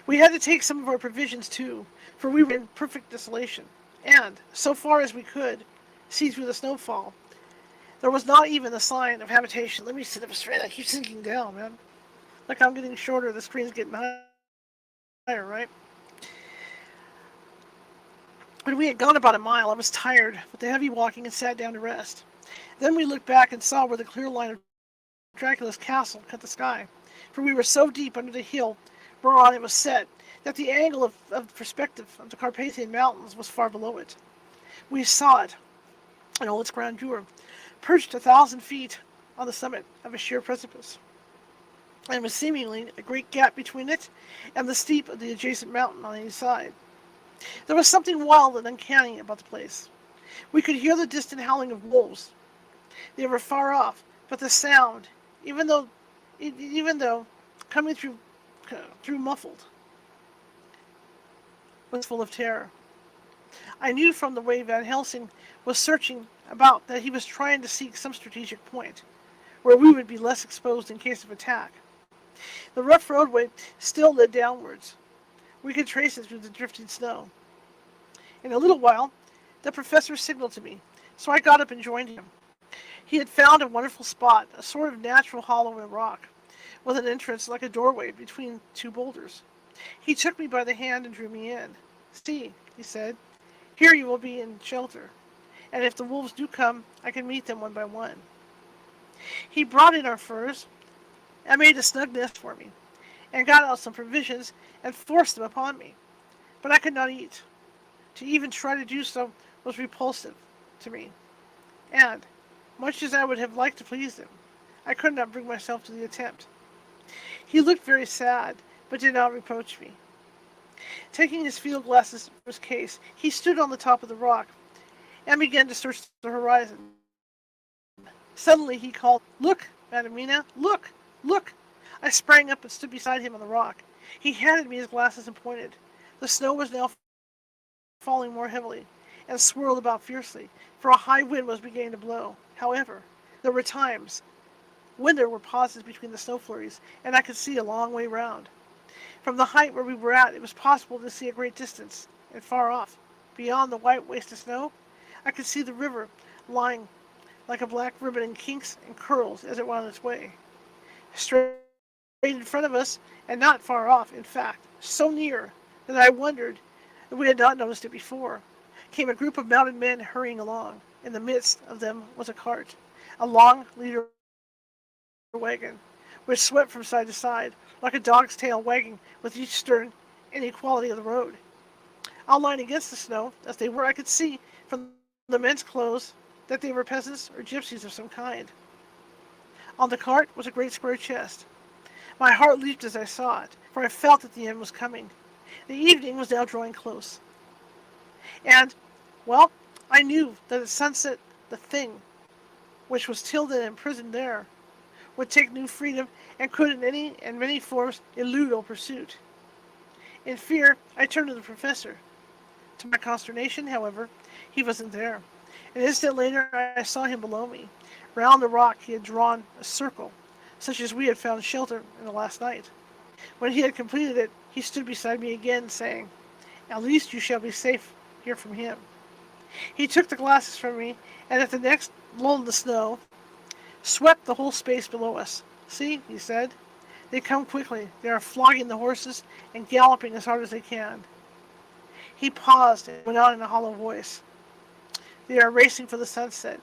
We had to take some of our provisions too, for we were in perfect desolation, and, so far as we could see through the snowfall, there was not even a sign of habitation. Let me sit up straight. I keep sinking down, man. Like I'm getting shorter, the screen's getting higher, right? When we had gone about a mile, I was tired with the heavy walking and sat down to rest. Then we looked back and saw where the clear line of Dracula's castle cut the sky, for we were so deep under the hill whereon it was set that the angle of perspective of the Carpathian Mountains was far below it. We saw it in all its grandeur, perched 1,000 feet on the summit of a sheer precipice, and with seemingly a great gap between it and the steep of the adjacent mountain on any side. There was something wild and uncanny about the place. We could hear the distant howling of wolves. They were far off, but the sound, even though coming through muffled, was full of terror. I knew from the way Van Helsing was searching about that he was trying to seek some strategic point, where we would be less exposed in case of attack. The rough roadway still led downwards. We could trace it through the drifting snow. In a little while, the professor signaled to me, so I got up and joined him. He had found a wonderful spot, a sort of natural hollow in the rock, with an entrance like a doorway between two boulders. He took me by the hand and drew me in. See, he said, here you will be in shelter, and if the wolves do come, I can meet them one by one. He brought in our furs and made a snug nest for me, and got out some provisions and forced them upon me. But I could not eat. To even try to do so was repulsive to me, and, much as I would have liked to please him, I could not bring myself to the attempt. He looked very sad, but did not reproach me. Taking his field glasses from his case, he stood on the top of the rock and began to search the horizon. Suddenly he called, "Look, Madam Mina, look, look!" I sprang up and stood beside him on the rock. He handed me his glasses and pointed. The snow was now falling more heavily, and swirled about fiercely, for a high wind was beginning to blow. However, there were times when there were pauses between the snow flurries, and I could see a long way round. From the height where we were at, it was possible to see a great distance, and far off, beyond the white waste of snow, I could see the river lying like a black ribbon in kinks and curls as it wound its way. Straight in front of us, and not far off, in fact, so near that I wondered that we had not noticed it before, came a group of mounted men hurrying along. In the midst of them was a cart, a long leader wagon, which swept from side to side, like a dog's tail wagging with each stern inequality of the road. Outlined against the snow, as they were, I could see from the men's clothes that they were peasants or gypsies of some kind. On the cart was a great square chest. My heart leaped as I saw it, for I felt that the end was coming. The evening was now drawing close. And, well, I knew that at sunset the thing, which was till then imprisoned there, would take new freedom and could in any and many forms elude all pursuit. In fear, I turned to the professor. To my consternation, however, he wasn't there. An instant later, I saw him below me. Round the rock he had drawn a circle, such as we had found shelter in the last night. When he had completed it, he stood beside me again, saying, "At least you shall be safe here from him." He took the glasses from me, and at the next lull in the snow, swept the whole space below us. "See," he said, "they come quickly. They are flogging the horses and galloping as hard as they can." He paused and went on in a hollow voice. "They are racing for the sunset.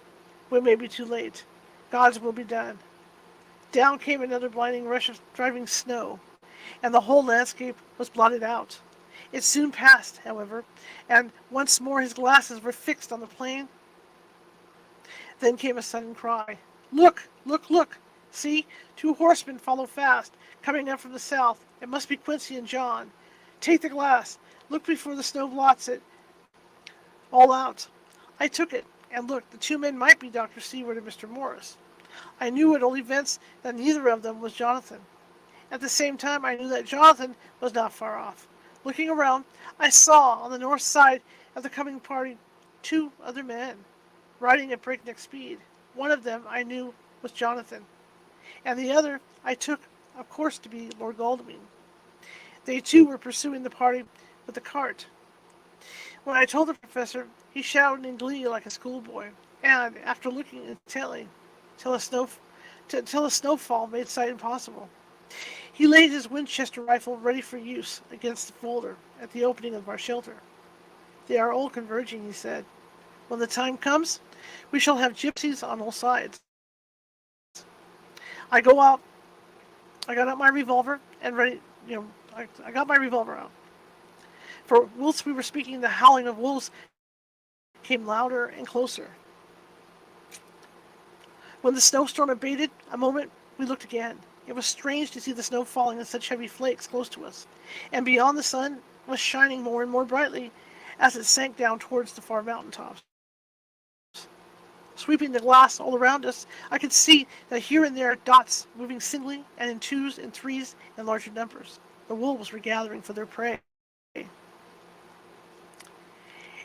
We may be too late. God's will be done." Down came another blinding rush of driving snow, and the whole landscape was blotted out. It soon passed, however, and once more his glasses were fixed on the plain. Then came a sudden cry. "Look! Look! Look! See, 2 horsemen follow fast, coming up from the south. It must be Quincy and John. Take the glass. Look before the snow blots it all out." I took it, and looked. The 2 men might be Dr. Seward and Mr. Morris. I knew at all events that neither of them was Jonathan. At the same time, I knew that Jonathan was not far off. Looking around, I saw on the north side of the coming party 2 other men, riding at breakneck speed. One of them I knew was Jonathan, and the other I took, of course, to be Lord Godalming. They too were pursuing the party with the cart. When I told the professor, he shouted in glee like a schoolboy, and, after looking intently till a snowfall made sight impossible, he laid his Winchester rifle ready for use against the boulder at the opening of our shelter. "They are all converging," he said. "When the time comes, we shall have gypsies on all sides." I got out my revolver and ready, I got my revolver out. For whilst we were speaking, the howling of wolves came louder and closer. When the snowstorm abated a moment, we looked again. It was strange to see the snow falling in such heavy flakes close to us, and beyond the sun was shining more and more brightly as it sank down towards the far mountain tops. Sweeping the glass all around us, I could see that here and there dots moving singly and in 2s and 3s and larger numbers. The wolves were gathering for their prey.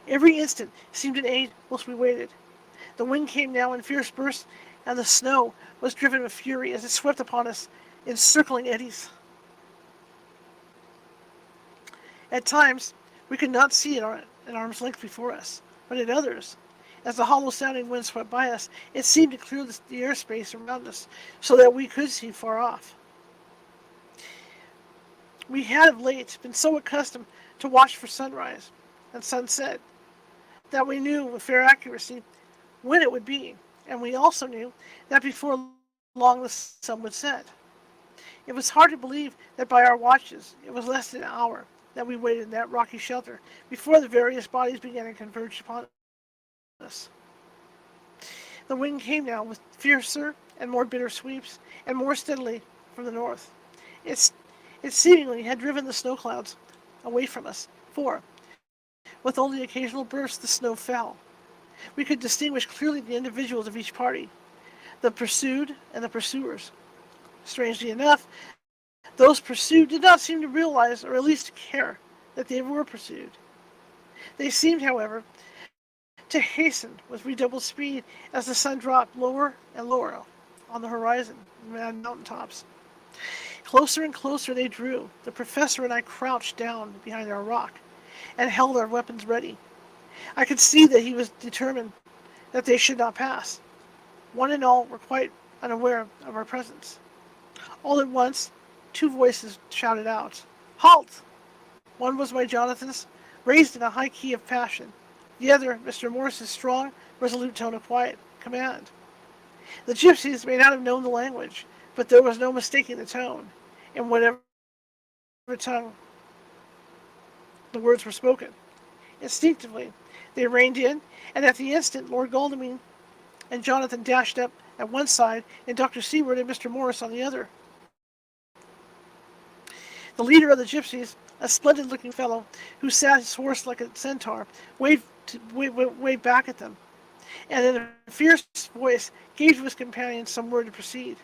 Every instant seemed an aid whilst we waited. The wind came now in fierce bursts, and the snow was driven with fury as it swept upon us in circling eddies. At times, we could not see it an arm's length before us, but at others, as the hollow-sounding wind swept by us, it seemed to clear the airspace around us so that we could see far off. We had of late been so accustomed to watch for sunrise and sunset that we knew with fair accuracy when it would be, and we also knew that before long the sun would set. It was hard to believe that by our watches it was less than an hour that we waited in that rocky shelter before the various bodies began to converge upon us. The wind came now with fiercer and more bitter sweeps, and more steadily from the north. It seemingly had driven the snow clouds away from us, for, with only occasional bursts, the snow fell. We could distinguish clearly the individuals of each party, the pursued and the pursuers. Strangely enough, those pursued did not seem to realize, or at least to care, that they were pursued. They seemed, however, to hasten with redoubled speed as the sun dropped lower and lower on the horizon and mountain tops. Closer and closer they drew. The professor and I crouched down behind our rock and held our weapons ready. I could see that he was determined that they should not pass. One and all were quite unaware of our presence. All at once, 2 voices shouted out, "Halt!" One was my Jonathan's, raised in a high key of passion. The other, Mr. Morris's strong, resolute tone of quiet command. The gypsies may not have known the language, But there was no mistaking the tone, in whatever tongue the words were spoken. Instinctively, they reined in, and at the instant Lord Godalming and Jonathan dashed up at one side, and Dr. Seward and Mr. Morris on the other. The leader of the gypsies, a splendid-looking fellow who sat his horse like a centaur, waved back at them, and in a fierce voice gave to his companions some word to proceed.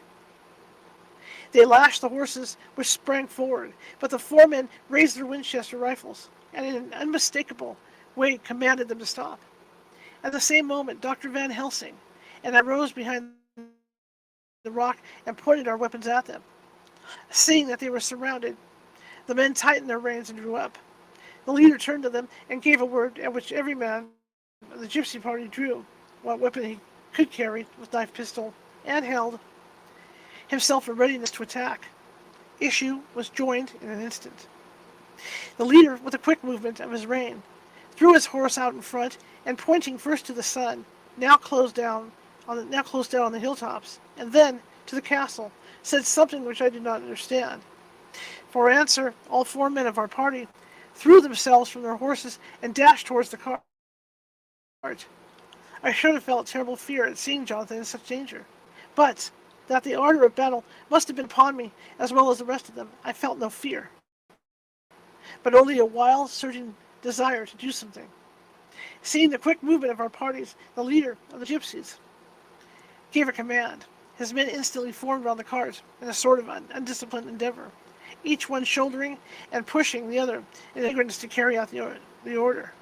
They lashed the horses, which sprang forward, but the four men raised their Winchester rifles, and in an unmistakable way commanded them to stop. At the same moment, Dr. Van Helsing and I rose behind the rock and pointed our weapons at them. Seeing that they were surrounded, the men tightened their reins and drew up. The leader turned to them and gave a word, at which every man of the gypsy party drew what weapon he could carry, with knife, pistol, and held himself in readiness to attack. Issue was joined in an instant. The leader, with a quick movement of his rein, threw his horse out in front, and pointing first to the sun, now close down on the hilltops, and then to the castle, said something which I did not understand. For answer, all four men of our party threw themselves from their horses and dashed towards the cart. I should have felt terrible fear at seeing Jonathan in such danger, but that the ardor of battle must have been upon me as well as the rest of them, I felt no fear, but only a wild, certain desire to do something. Seeing the quick movement of our parties, the leader of the gypsies gave a command. His men instantly formed round the cart in a sort of undisciplined endeavor, each one shouldering and pushing the other in eagerness to carry out the order.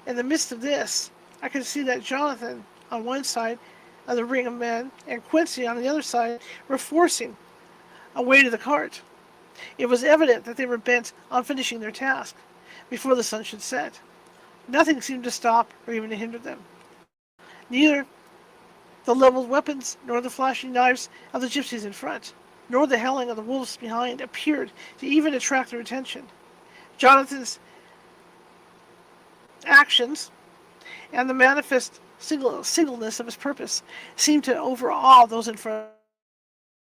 In the midst of this, I could see that Jonathan, on one side of the ring of men, and Quincy on the other side, were forcing a way to the cart. It was evident that they were bent on finishing their task before the sun should set. Nothing seemed to stop or even to hinder them. Neither the leveled weapons, nor the flashing knives of the gypsies in front, nor the howling of the wolves behind appeared to even attract their attention. Jonathan's actions and the manifest singleness of his purpose seemed to overawe those in front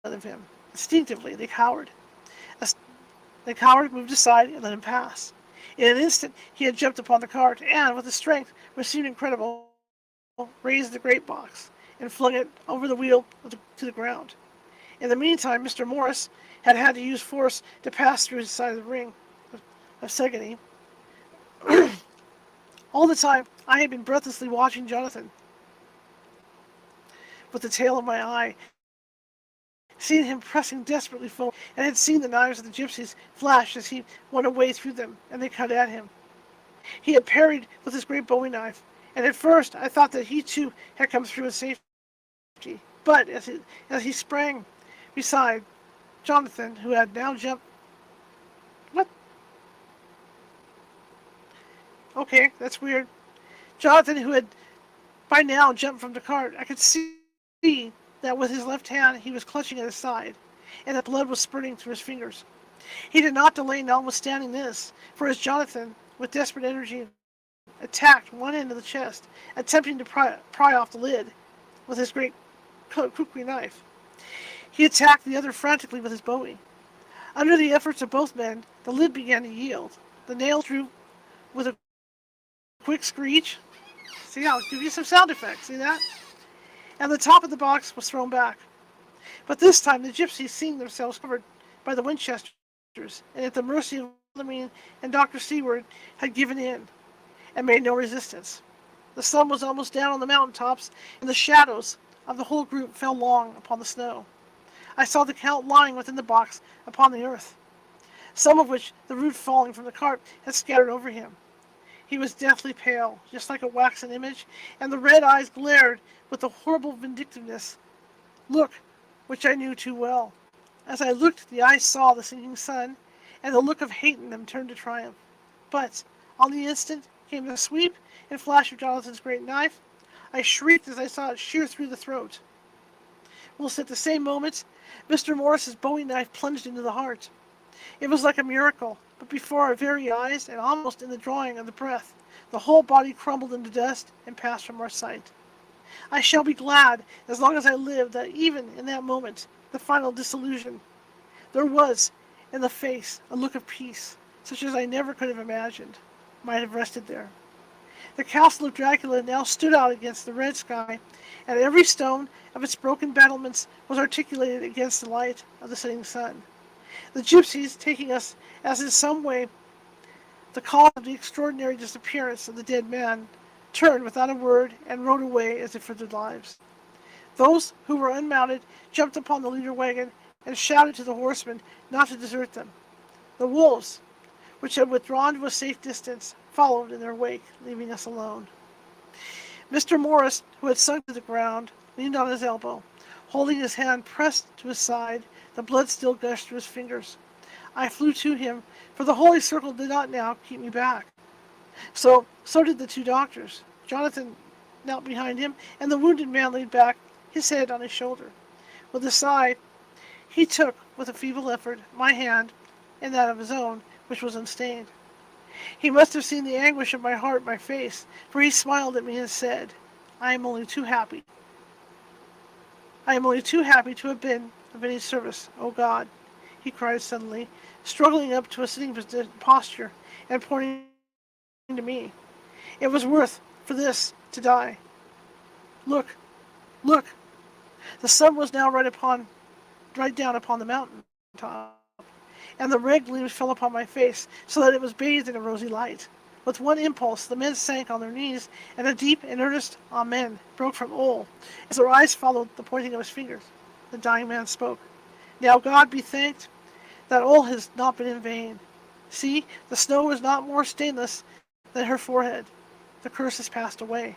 of him. Instinctively, they cowered. The coward moved aside and let him pass. In an instant, he had jumped upon the cart and, with a strength which seemed incredible, raised the great box and flung it over the wheel to the ground. In the meantime, Mr. Morris had had to use force to pass through his side of the ring of Segany. All the time, I had been breathlessly watching Jonathan with the tail of my eye, seeing him pressing desperately forward, and had seen the knives of the gypsies flash as he went away through them, and they cut at him. He had parried with his great bowie knife, and at first I thought that he too had come through in safety. But as he sprang beside Jonathan, who had now jumped... What? Okay, that's weird. Jonathan, who had by now jumped from the cart, I could see that with his left hand he was clutching at his side, and that blood was spurting through his fingers. He did not delay notwithstanding this, for as Jonathan, with desperate energy, attacked one end of the chest, attempting to pry off the lid with his great kukri knife, he attacked the other frantically with his bowie. Under the efforts of both men, the lid began to yield. The nail drew with a quick screech. See, I'll give you some sound effects. See that? And the top of the box was thrown back. But this time the gypsies, seeing themselves covered by the Winchesters and at the mercy of Godalming and Dr. Seward, had given in and made no resistance. The sun was almost down on the mountain tops, and the shadows of the whole group fell long upon the snow. I saw the Count lying within the box upon the earth, some of which the root falling from the cart had scattered over him. He was deathly pale, just like a waxen image, and the red eyes glared with the horrible vindictiveness look which I knew too well. As I looked, the eyes saw the sinking sun, and the look of hate in them turned to triumph. But on the instant came the sweep and flash of Jonathan's great knife. I shrieked as I saw it shear through the throat, whilst at the same moment Mr. Morris's bowie knife plunged into the heart. It was like a miracle, but before our very eyes, and almost in the drawing of the breath, the whole body crumbled into dust and passed from our sight. I shall be glad, as long as I live, that even in that moment, the final disillusion, there was in the face a look of peace, such as I never could have imagined, might have rested there. The castle of Dracula now stood out against the red sky, and every stone of its broken battlements was articulated against the light of the setting sun. The gypsies, taking us as in some way the cause of the extraordinary disappearance of the dead man, turned without a word and rode away as if for their lives. Those who were unmounted jumped upon the leader wagon and shouted to the horsemen not to desert them. The wolves, which had withdrawn to a safe distance, followed in their wake, leaving us alone. Mr. Morris, who had sunk to the ground, leaned on his elbow, holding his hand pressed to his side. The blood still gushed through his fingers. I flew to him, for the holy circle did not now keep me back. So did the two doctors. Jonathan knelt behind him, and the wounded man leaned back, his head on his shoulder. With a sigh, he took, with a feeble effort, my hand, and that of his own, which was unstained. He must have seen the anguish of my heart in my face, for he smiled at me and said, I am only too happy. I am only too happy to have been of any service, O God, he cried suddenly, struggling up to a sitting posture and pointing to me. It was worth for this to die. Look, look. The sun was now right down upon the mountain top, and the red gleams fell upon my face, so that it was bathed in a rosy light. With one impulse, the men sank on their knees, and a deep and earnest amen broke from all, as their eyes followed the pointing of his fingers. The dying man spoke. Now God be thanked that all has not been in vain. See, the snow is not more stainless than her forehead. The curse has passed away.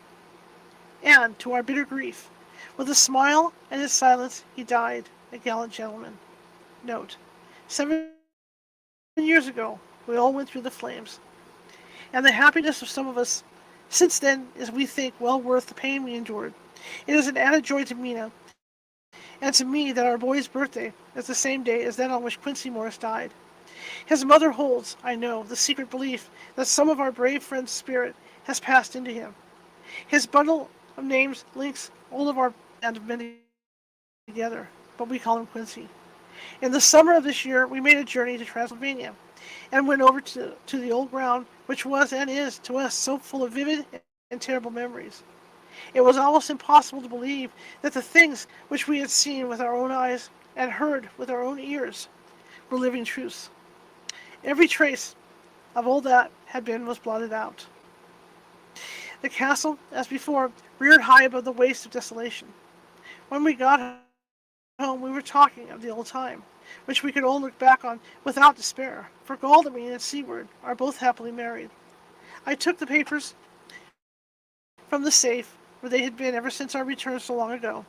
And, to our bitter grief, with a smile and his silence, he died, a gallant gentleman. Note: 7 years ago, we all went through the flames, and the happiness of some of us since then is, we think, well worth the pain we endured. It is an added joy to Mina and to me that our boy's birthday is the same day as that on which Quincy Morris died. His mother holds, I know, the secret belief that some of our brave friend's spirit has passed into him. His bundle of names links all of our band of men together, but we call him Quincy. In the summer of this year, we made a journey to Transylvania and went over to the old ground, which was and is to us so full of vivid and terrible memories. It was almost impossible to believe that the things which we had seen with our own eyes and heard with our own ears were living truths. Every trace of all that had been was blotted out. The castle, as before, reared high above the waste of desolation. When we got home, we were talking of the old time, which we could all look back on without despair, for Galdemine and Seward are both happily married. I took the papers from the safe, where they had been ever since our return so long ago.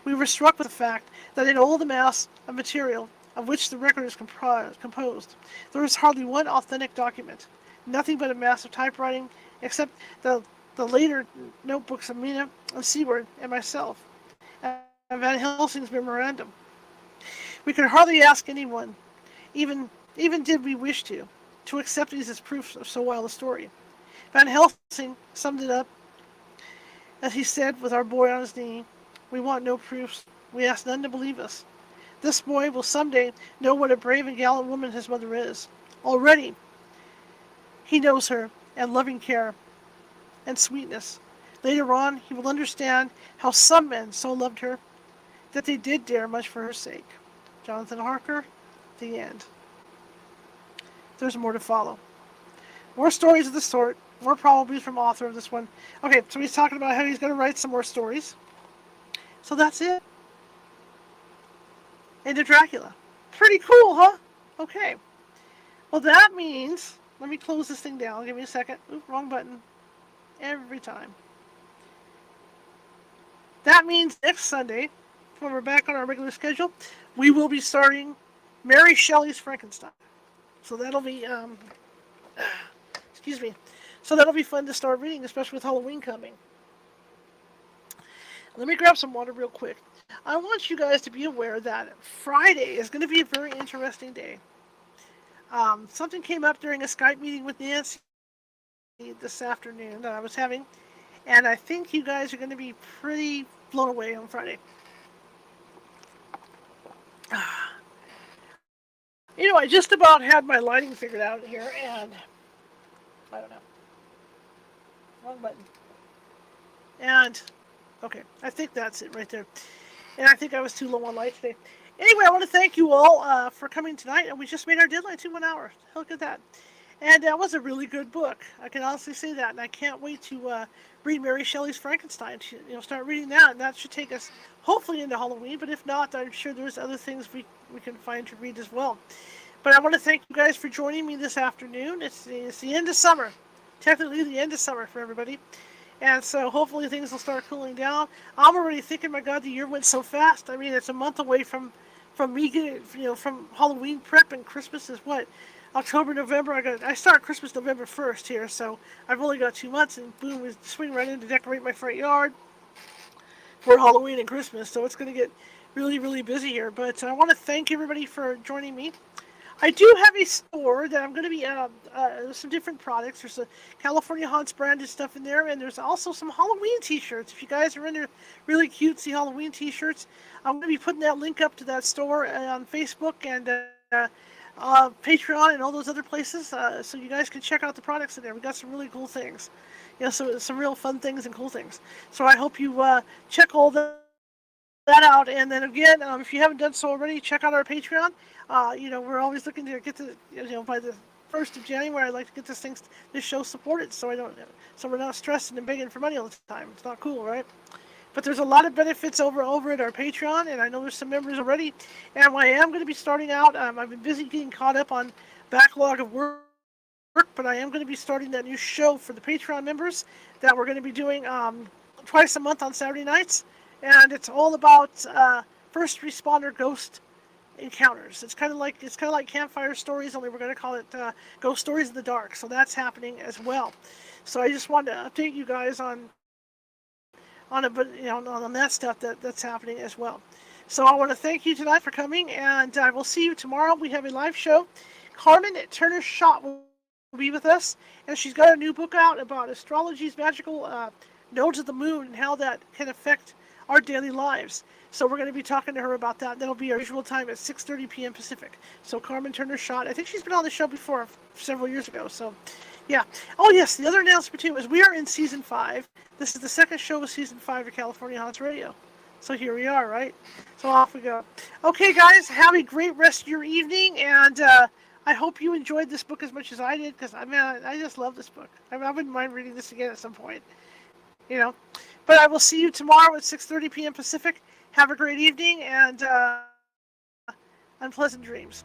We were struck with the fact that in all the mass of material of which the record is composed, there is hardly one authentic document, nothing but a mass of typewriting, except the later notebooks of Mina and Seward and myself, and Van Helsing's memorandum. We could hardly ask anyone, even did we wish to accept these as proofs of so wild a story. Van Helsing summed it up as he said, with our boy on his knee, we want no proofs. We ask none to believe us. This boy will someday know what a brave and gallant woman his mother is. Already, he knows her, and loving care, and sweetness. Later on, he will understand how some men so loved her that they did dare much for her sake. Jonathan Harker, the end. There's more to follow. More stories of the sort, more probably from author of this one. Okay, so he's talking about how he's going to write some more stories. So that's it. Into Dracula. Pretty cool, huh? Okay. Well, that means, let me close this thing down. Give me a second. Oop, wrong button. Every time. That means next Sunday, when we're back on our regular schedule, we will be starting Mary Shelley's Frankenstein. So that'll be, excuse me. So that'll be fun to start reading, especially with Halloween coming. Let me grab some water real quick. I want you guys to be aware that Friday is going to be a very interesting day. Something came up during a Skype meeting with Nancy this afternoon that I was having, And I think you guys are going to be pretty blown away on Friday. I just about had my lighting figured out here, and I don't know. Wrong button. And, okay, I think that's it right there. And I think I was too low on light today. Anyway, I want to thank you all for coming tonight, and we just made our deadline to 1 hour. Look at that. And that was a really good book. I can honestly say that, and I can't wait to read Mary Shelley's Frankenstein. Start reading that, and that should take us hopefully into Halloween. But if not, I'm sure there's other things we can find to read as well. But I want to thank you guys for joining me this afternoon. It's the end of summer, technically the end of summer for everybody. And so hopefully things will start cooling down. I'm already thinking, my God, the year went so fast. I mean, it's a month away from me getting, from Halloween prep, and Christmas is what? October, November. I start Christmas November 1st here, so I've only got 2 months, and boom, we swing right in to decorate my front yard for Halloween and Christmas. So it's going to get really, really busy here. But I want to thank everybody for joining me. I do have a store that I'm going to be some different products. There's a California Haunts branded stuff in there, and there's also some Halloween T-shirts. If you guys are into really cutesy Halloween T-shirts, I'm going to be putting that link up to that store on Facebook and Patreon and all those other places, so you guys can check out the products in there. We got some really cool things, so some real fun things and cool things. So I hope you check all that out. And then again, if you haven't done so already, check out our Patreon. We're always looking to get to, by the 1st of January, I'd like to get this show supported, so we're not stressing and begging for money all the time. It's not cool, right? But there's a lot of benefits over at our Patreon, and I know there's some members already. And I am going to be starting out. I've been busy getting caught up on backlog of work, but I am going to be starting that new show for the Patreon members that we're going to be doing twice a month on Saturday nights, and it's all about first responder ghost encounters. It's kind of like campfire stories, only we're going to call it Ghost Stories in the Dark. So that's happening as well. So I just wanted to update you guys on that stuff that's happening as well. So I want to thank you tonight for coming, and I will see you tomorrow. We have a live show. Carmen Turner-Schott will be with us, and she's got a new book out about astrology's magical nodes of the moon and how that can affect our daily lives. So we're going to be talking to her about that. That'll be our usual time at 6:30 p.m. Pacific. So Carmen Turner-Schott, I think she's been on the show before several years ago. So, yeah. Oh, yes, the other announcement, too, is we are in Season 5. This is the second show of Season 5 of California Haunts Radio. So here we are, right? So off we go. Okay, guys, have a great rest of your evening, and I hope you enjoyed this book as much as I did, because, I just love this book. I wouldn't mind reading this again at some point, But I will see you tomorrow at 6:30 p.m. Pacific. Have a great evening, and unpleasant dreams.